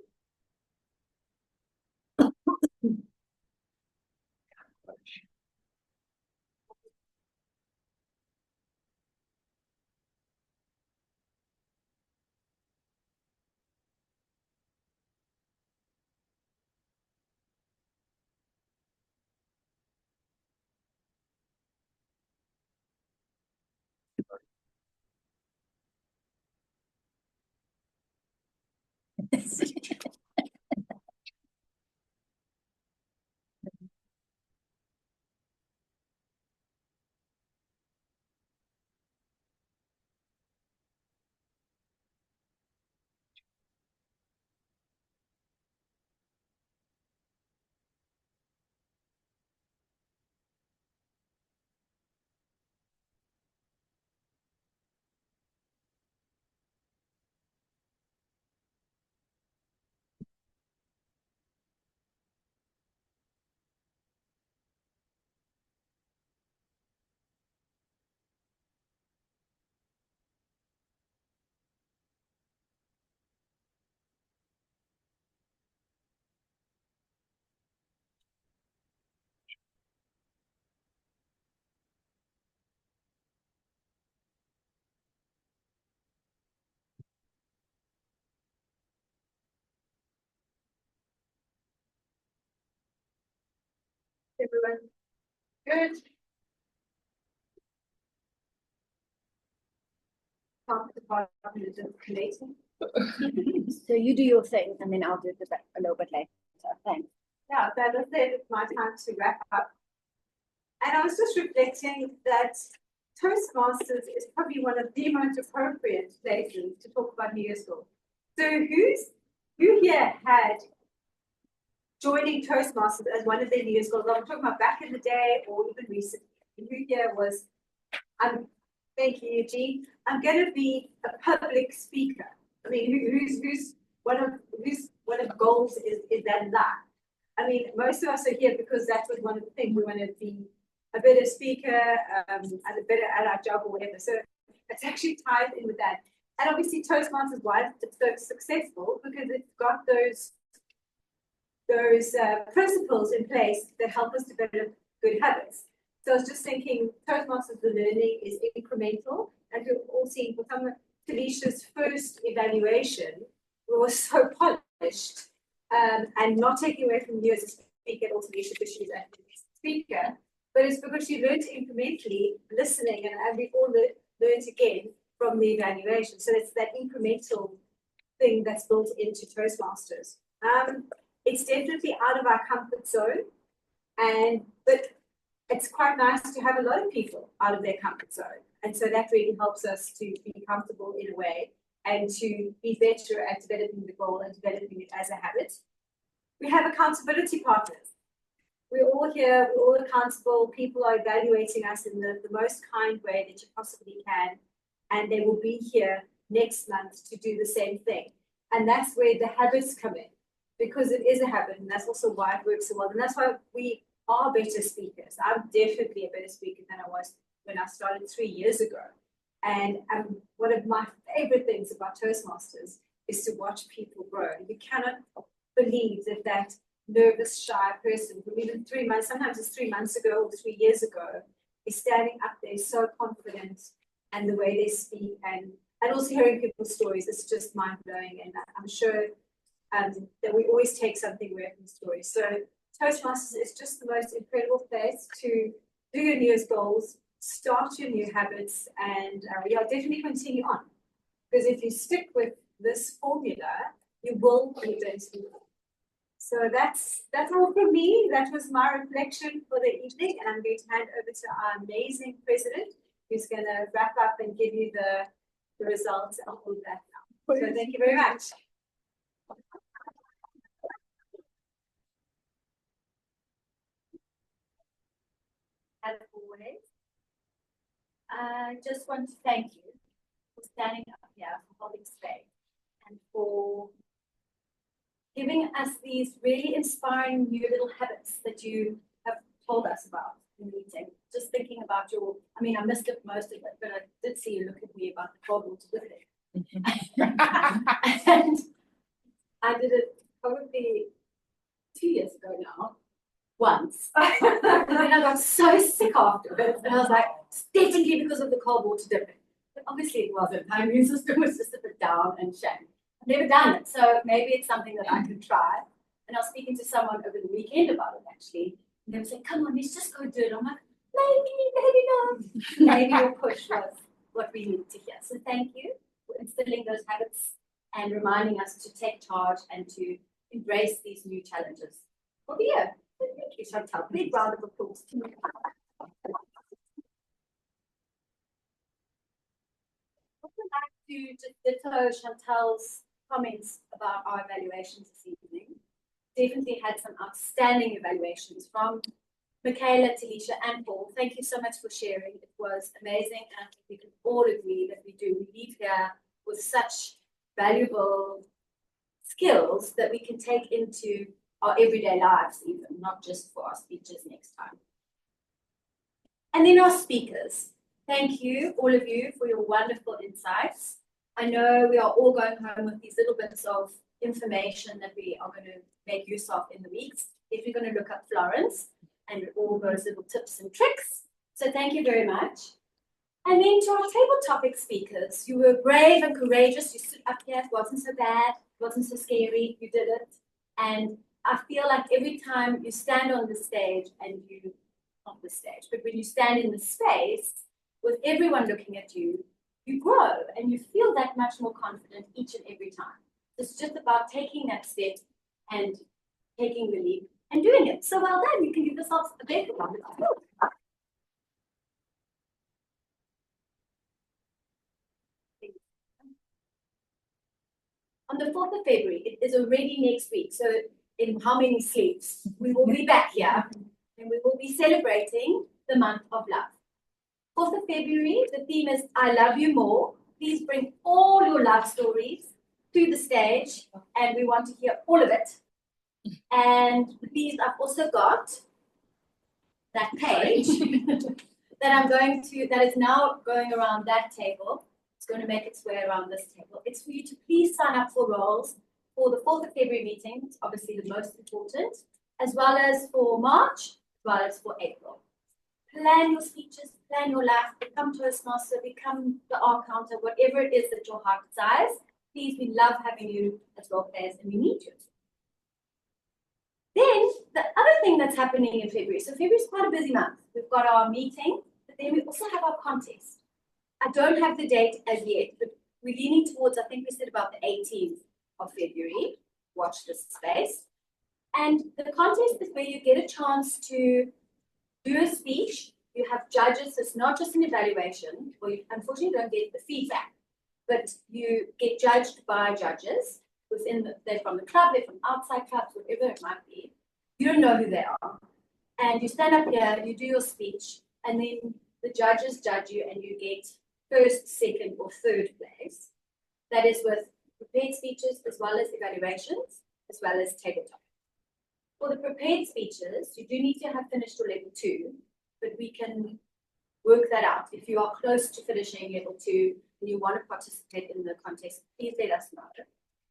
[SPEAKER 11] Everyone, good.
[SPEAKER 2] So you do your thing and then I'll do it a little bit later. Thanks.
[SPEAKER 8] Yeah, that was it. It's my time to wrap up. And I was just reflecting that Toastmasters is probably one of the most appropriate places to talk about New Year's goals. So who here had joining Toastmasters as one of their New Year's goals? I'm talking about back in the day or even recently. Who here was, thank you, Eugene. I'm going to be a public speaker. I mean, who's one of goals is that life? I mean, most of us are here because that was one of the things we want to be a better speaker, and a better at our job or whatever. So it's actually tied in with that. And obviously Toastmasters, why it's so successful, because it's got those principles in place that help us develop good habits. So I was just thinking, Toastmasters, the learning is incremental, and we've all seen for some of Felicia's first evaluation, we were so polished, and not taking away from you as a speaker, or Felicia because she's a speaker, but it's because she learned incrementally listening, and we all learned again from the evaluation. So it's that incremental thing that's built into Toastmasters. It's definitely out of our comfort zone, but it's quite nice to have a lot of people out of their comfort zone. And so that really helps us to be comfortable in a way and to be better at developing the goal and developing it as a habit. We have accountability partners. We're all here, we're all accountable. People are evaluating us in the most kind way that you possibly can. And they will be here next month to do the same thing. And that's where the habits come in, because it is a habit, and that's also why it works so well. And that's why we are better speakers. I'm definitely a better speaker than I was when I started 3 years ago. And one of my favorite things about Toastmasters is to watch people grow. You cannot believe that nervous, shy person who even 3 months, sometimes it's 3 months ago or 3 years ago, is standing up there so confident, and the way they speak, and also hearing people's stories is just mind-blowing. And I'm sure that we always take something away from the stories. So Toastmasters is just the most incredible place to do your New Year's goals, start your new habits, and definitely continue on. Because if you stick with this formula, you will be eventually. So that's all from me. That was my reflection for the evening, and I'm going to hand over to our amazing president, who's going to wrap up and give you the results of all that now. So thank you very much.
[SPEAKER 3] As always, I just want to thank you for standing up here, for holding space, and for giving us these really inspiring new little habits that you have told us about in the meeting. Just thinking about I missed it most of it, but I did see you look at me about the problem to live it. And I did it probably 2 years ago now. Once. And then I got so sick afterwards, and I was like, it's definitely because of the cold water dipping. But obviously it wasn't. My immune system was just a bit down and shame. I've never done it, so maybe it's something that I could try. And I was speaking to someone over the weekend about it actually, and they were saying, come on, let's just go do it. I'm like, maybe not. Maybe your push was what we need to hear. So thank you for instilling those habits and reminding us to take charge and to embrace these new challenges for the year. Thank you, Chantal. Big round of applause to me. I would like to just ditto Chantal's comments about our evaluations this evening. Definitely had some outstanding evaluations from Michaela, Talisha, and Paul. Thank you so much for sharing. It was amazing, and I think we can all agree that we leave here with such valuable skills that we can take into our everyday lives, even not just for our speeches next time. And then our speakers. Thank you, all of you, for your wonderful insights. I know we are all going home with these little bits of information that we are going to make use of in the weeks. If you're going to look up Florence and all those little tips and tricks. So thank you very much. And then to our table topic speakers, you were brave and courageous. You stood up here. It wasn't so bad. It wasn't so scary. You did it. And I feel like every time you stand on the stage and you, not the stage, but when you stand in the space with everyone looking at you, you grow and you feel that much more confident each and every time. It's just about taking that step and taking the leap and doing it. So well done. You can give yourselves a big round of applause. On the 4th of February, it is already next week. So in how many sleeps? We will be back here and we will be celebrating the month of love. 4th of February, the theme is I love you more. Please bring all your love stories to the stage and we want to hear all of it. And please, I've also got that page that is now going around that table. It's going to make its way around this table. It's for you to please sign up for roles for the 4th of February meeting. It's obviously the most important, as well as for March, as well as for April. Plan your speeches, plan your life, become Toastmaster, become the art counter, whatever it is that your heart desires. Please, we love having you as role players and we need you. Then, the other thing that's happening in February, so February is quite a busy month. We've got our meeting, but then we also have our contest. I don't have the date as yet, but we're leaning towards, I think we said about the 18th of February. Watch this space. And the contest is where you get a chance to do a speech. You have judges, so it's not just an evaluation, or you unfortunately don't get the feedback, but you get judged by judges they're from the club, they're from outside clubs, whatever it might be. You don't know who they are. And you stand up here, you do your speech, and then the judges judge you and you get first, second, or third place. That is with prepared speeches as well as evaluations, as well as tabletop. For the prepared speeches, you do need to have finished your level 2, but we can work that out. If you are close to finishing level 2 and you want to participate in the contest, please let us know.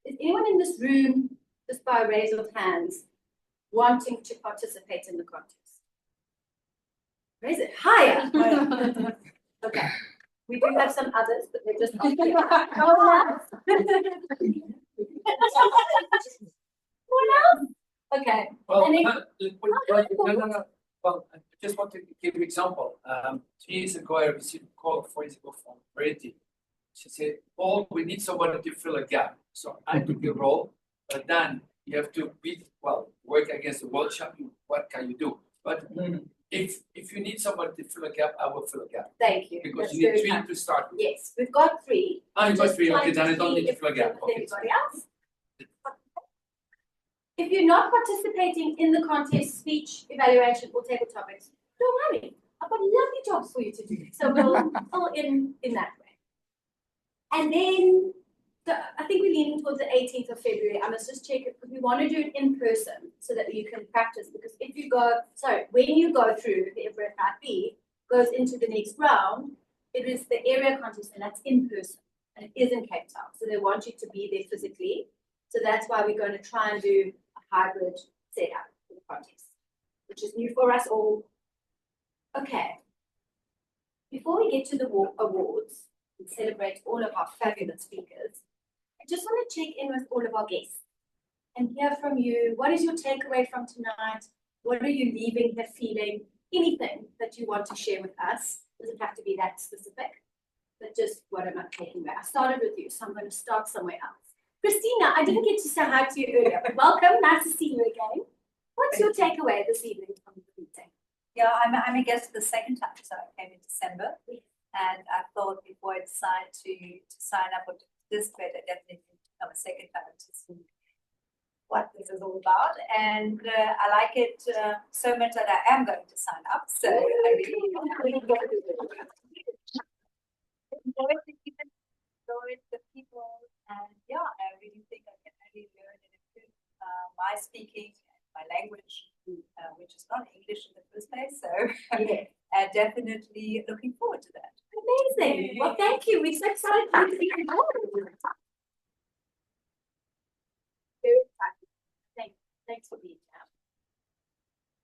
[SPEAKER 3] Is anyone in this room, just by a raise of hands, wanting to participate in the contest? Raise it higher. Okay. We do have some others, but they're just not here. Anyone else? Okay.
[SPEAKER 14] Well,
[SPEAKER 3] And then-
[SPEAKER 14] no. Well, I just want to give you an example. 2 years ago, I received a call 4 years ago from Brady. She said, "Oh, we need somebody to fill a gap." So I took the role, but then you have to work against the world champion. What can you do? But if you need somebody to fill a gap, I will fill a gap.
[SPEAKER 3] Thank you.
[SPEAKER 14] Because
[SPEAKER 3] That's
[SPEAKER 14] you need
[SPEAKER 3] very
[SPEAKER 14] 3
[SPEAKER 3] kind.
[SPEAKER 14] to start with.
[SPEAKER 3] Yes, we've got 3.
[SPEAKER 14] Ah, you've got
[SPEAKER 3] Just
[SPEAKER 14] 3.
[SPEAKER 3] trying
[SPEAKER 14] Okay, then I don't
[SPEAKER 3] see
[SPEAKER 14] need to
[SPEAKER 3] if
[SPEAKER 14] fill a gap.
[SPEAKER 3] there's
[SPEAKER 14] Okay.
[SPEAKER 3] Anybody else? If you're not participating in the contest, speech, evaluation, or table topics, don't worry. I've got lovely jobs for you to do. So we'll fill in that way. And then I think we're leaning towards the 18th of February. I must just check it because we want to do it in person so that you can practice. Because when you go through, whatever it might be, goes into the next round, it is the area contest and that's in person. And it is in Cape Town. So they want you to be there physically. So that's why we're going to try and do a hybrid setup for the contest, which is new for us all. Okay. Before we get to the awards and celebrate all of our fabulous speakers, I just want to check in with all of our guests and hear from you. What is your takeaway from tonight? What are you leaving here feeling? Anything that you want to share with us. Doesn't have to be that specific, but just what am I taking away? I started with you, so I'm going to start somewhere else. Christina, I didn't get to say hi to you earlier, but welcome. Nice to see you again. What's your takeaway this evening from the meeting?
[SPEAKER 16] Yeah, I'm a guest for the second time, so I came in December, and I thought before I decided to sign up or to participate, I definitely need to come a second time to see what this is all about. And I like it so much that I am going to sign up. So I really enjoyed the event, enjoyed the people, and yeah, I really think I can really learn and improve my speaking and my language, which is not English in the first place. So definitely looking forward to that.
[SPEAKER 3] Amazing. Well, thank you. We're so excited for you to be involved. Very excited. Thanks for being here.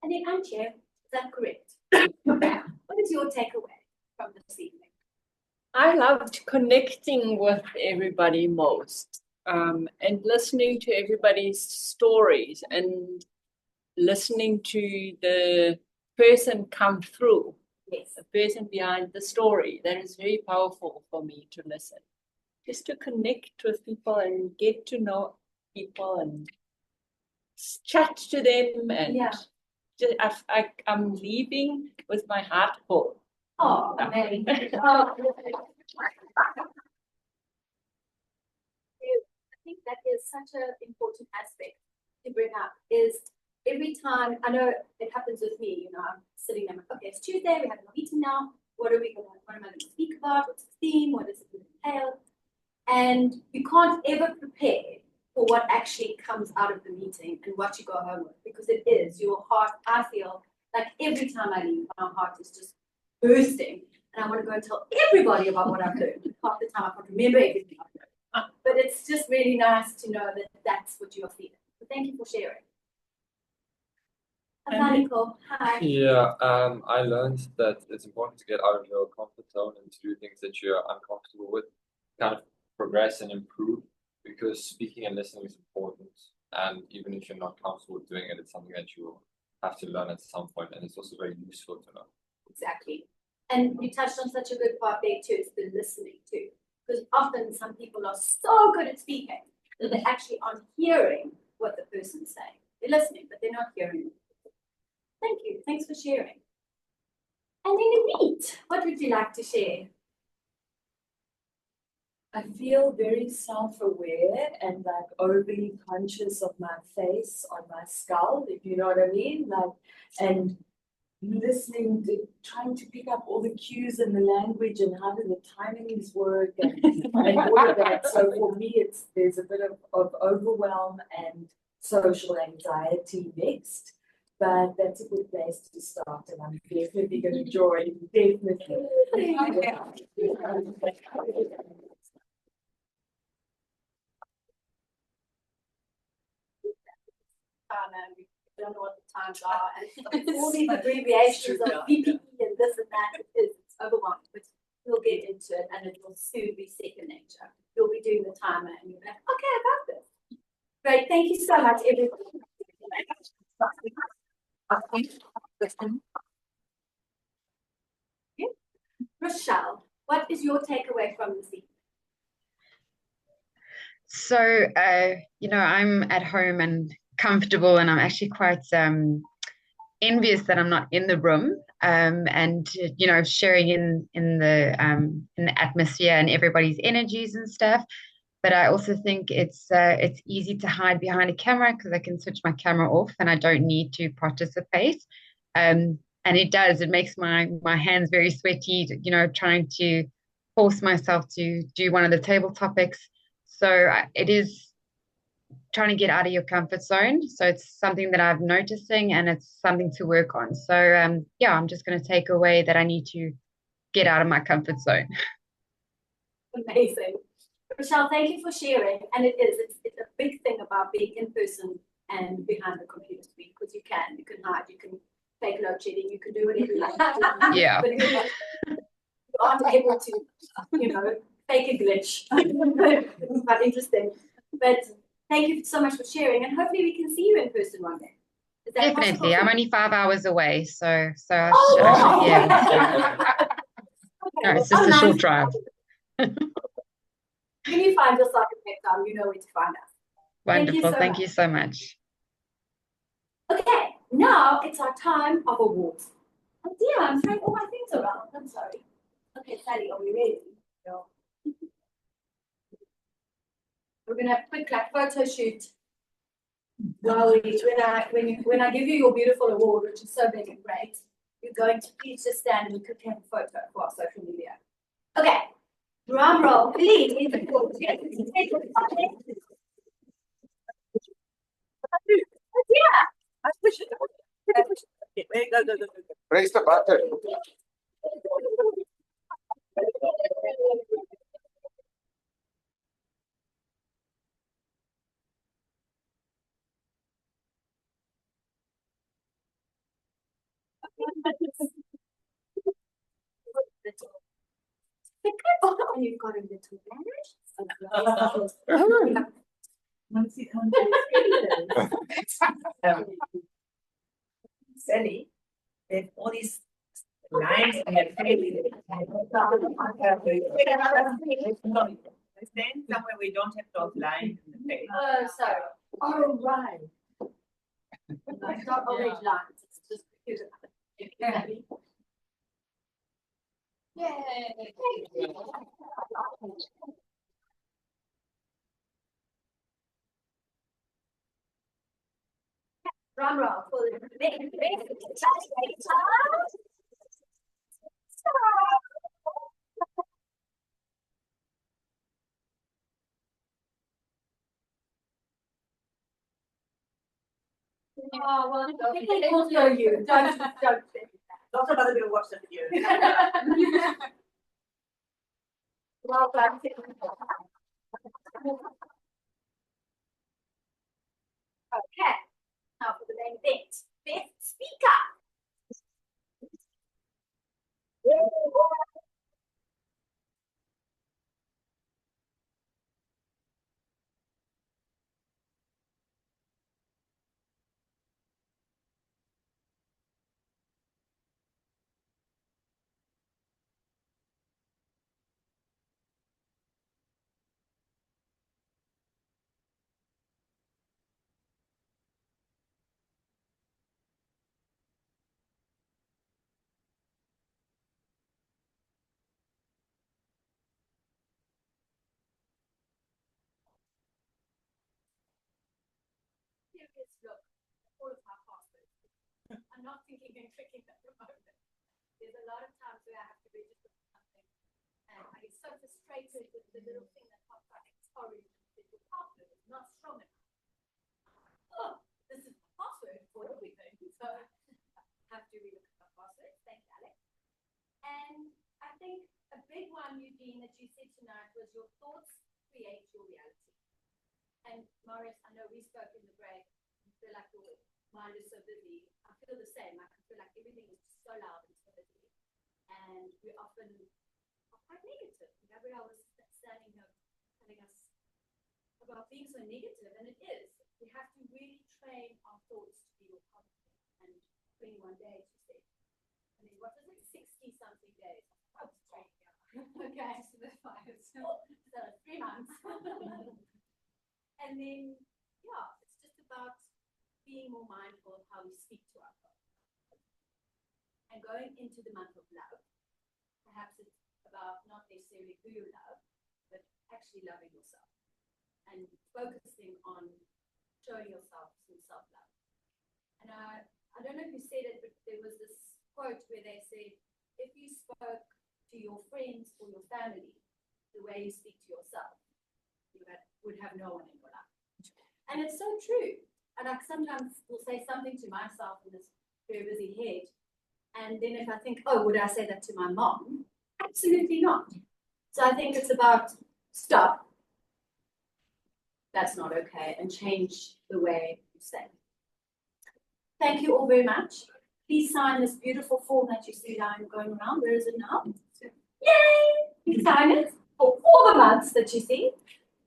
[SPEAKER 3] And then, Antje, is that correct? What is your takeaway from this evening?
[SPEAKER 6] I loved connecting with everybody most. and listening to everybody's stories and listening to the person come through.
[SPEAKER 3] Yes.
[SPEAKER 6] The person behind the story. That is very powerful for me to listen. Just to connect with people and get to know people and chat to them and
[SPEAKER 3] Yeah.
[SPEAKER 6] I'm leaving with my heart full.
[SPEAKER 3] Oh, amazing. Oh. I think that is such an important aspect to bring up is every time, I know it happens with me, I'm sitting there, okay, it's Tuesday, we have a meeting now, what am I going to speak about, what's the theme, what does it entail? And you can't ever prepare for what actually comes out of the meeting and what you go home with, because it is your heart. I feel like every time I leave, my heart is just bursting, and I want to go and tell everybody about what I've learned. Half the time I can't remember everything I've learned, but it's just really nice to know that that's what you're feeling. So thank you for sharing. Hi, Nicole. Hi.
[SPEAKER 5] Yeah, I learned that it's important to get out of your comfort zone and to do things that you're uncomfortable with, kind of progress and improve, because speaking and listening is important. And even if you're not comfortable with doing it, it's something that you will have to learn at some point, and it's also very useful to know.
[SPEAKER 3] Exactly. And you touched on such a good part there too, it's the listening too. Because often some people are so good at speaking that they actually aren't hearing what the person's saying. They're listening, but they're not hearing. Thank you. Thanks for sharing. And then Meet, what would you like to share?
[SPEAKER 4] I feel very self-aware and like overly conscious of my face on my skull, if you know what I mean. And listening to trying to pick up all the cues and the language and how do the timings work and all of that. So for me there's a bit of overwhelm and social anxiety mixed. But that's a good place to start, and I'm definitely going to join. Definitely.
[SPEAKER 3] We don't know what the times are, and all these abbreviations of PPE and this and that, it's overwhelming, but we'll get into it and it will soon be second nature. You'll be doing the timer and you'll be like, okay, I got this. Great, thank you so much, everybody. Rochelle, what is your takeaway from this evening?
[SPEAKER 7] So, I'm at home and comfortable, and I'm actually quite envious that I'm not in the room, and sharing in the atmosphere and everybody's energies and stuff. But I also think it's easy to hide behind a camera because I can switch my camera off and I don't need to participate. And it makes my hands very sweaty, trying to force myself to do one of the table topics. So it is trying to get out of your comfort zone. So it's something that I'm noticing and it's something to work on. So I'm just going to take away that I need to get out of my comfort zone.
[SPEAKER 3] Amazing. Rochelle, thank you for sharing. And it's a big thing about being in person and behind the computer screen, because you can hide, you can fake load shedding, you can do whatever you like.
[SPEAKER 7] Yeah.
[SPEAKER 3] But you aren't able to, fake a glitch. It's quite interesting. But thank you so much for sharing, and hopefully we can see you in person one day. Is that
[SPEAKER 7] Definitely.
[SPEAKER 3] possible?
[SPEAKER 7] I'm only 5 hours away, so I should be able to. No, it's just a short drive.
[SPEAKER 3] When you find yourself in Cape Town, you know where to find us.
[SPEAKER 7] Wonderful. Thank you so much.
[SPEAKER 3] Okay, now it's our time of awards. Oh dear, I'm throwing all my things around. I'm sorry. Okay, Sally, are we ready? No. We're gonna have a quick photo shoot. When I give you your beautiful award, which is so big and great, you're going to please just stand and quickly have a photo for our social media. Okay, drum roll, please.
[SPEAKER 10] Press the button.
[SPEAKER 3] And you've got a little vanish.
[SPEAKER 9] Sally, there's all these lines in their face. Stand somewhere we don't have those lines in the face.
[SPEAKER 3] Oh, sorry.
[SPEAKER 9] Oh, right.
[SPEAKER 3] It's not orange lines, it's just computer. Yay. Drum roll for the big. Oh, well, they will know you. Don't.
[SPEAKER 9] Lots of other people watch the video.
[SPEAKER 3] Well done. Okay, now for the main event. Best speaker. Serious look at all of my passwords. I'm not thinking and clicking at the moment. There's a lot of times where I have to register for something and I get so frustrated with the little thing that pops up. It's orange and your password is not strong enough. Oh, this is my password for everything. So I have to relook at my password. Thanks, Alex. And I think a big one, Eugene, that you said tonight was your thoughts create your reality. And Maurice, I know we spoke in the break. You feel like your mind is so busy. I feel the same. I feel like everything is so loud and so busy. And we often are quite negative. Gabrielle was standing here telling us about being so negative, and it is. We have to really train our thoughts to be more positive. And 21 days, you said. I mean, what was it? 60-something days. I was training out. Okay, so that's fine. So 3 months. And then, yeah, it's just about being more mindful of how we speak to ourselves. And going into the month of love, perhaps it's about not necessarily who you love, but actually loving yourself and focusing on showing yourself some self-love. And I don't know who said it, but there was this quote where they said, if you spoke to your friends or your family the way you speak to yourself, you would have no one in your life. And it's so true. And I sometimes will say something to myself in this very busy head. And then if I think, oh, would I say that to my mom? Absolutely not. So I think it's about stop. That's not okay. And change the way you say. Thank you all very much. Please sign this beautiful form that you see down going around. Where is it now? Yay! You sign it for all the months that you see.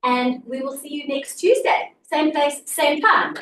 [SPEAKER 3] And we will see you next Tuesday. Same place, same time.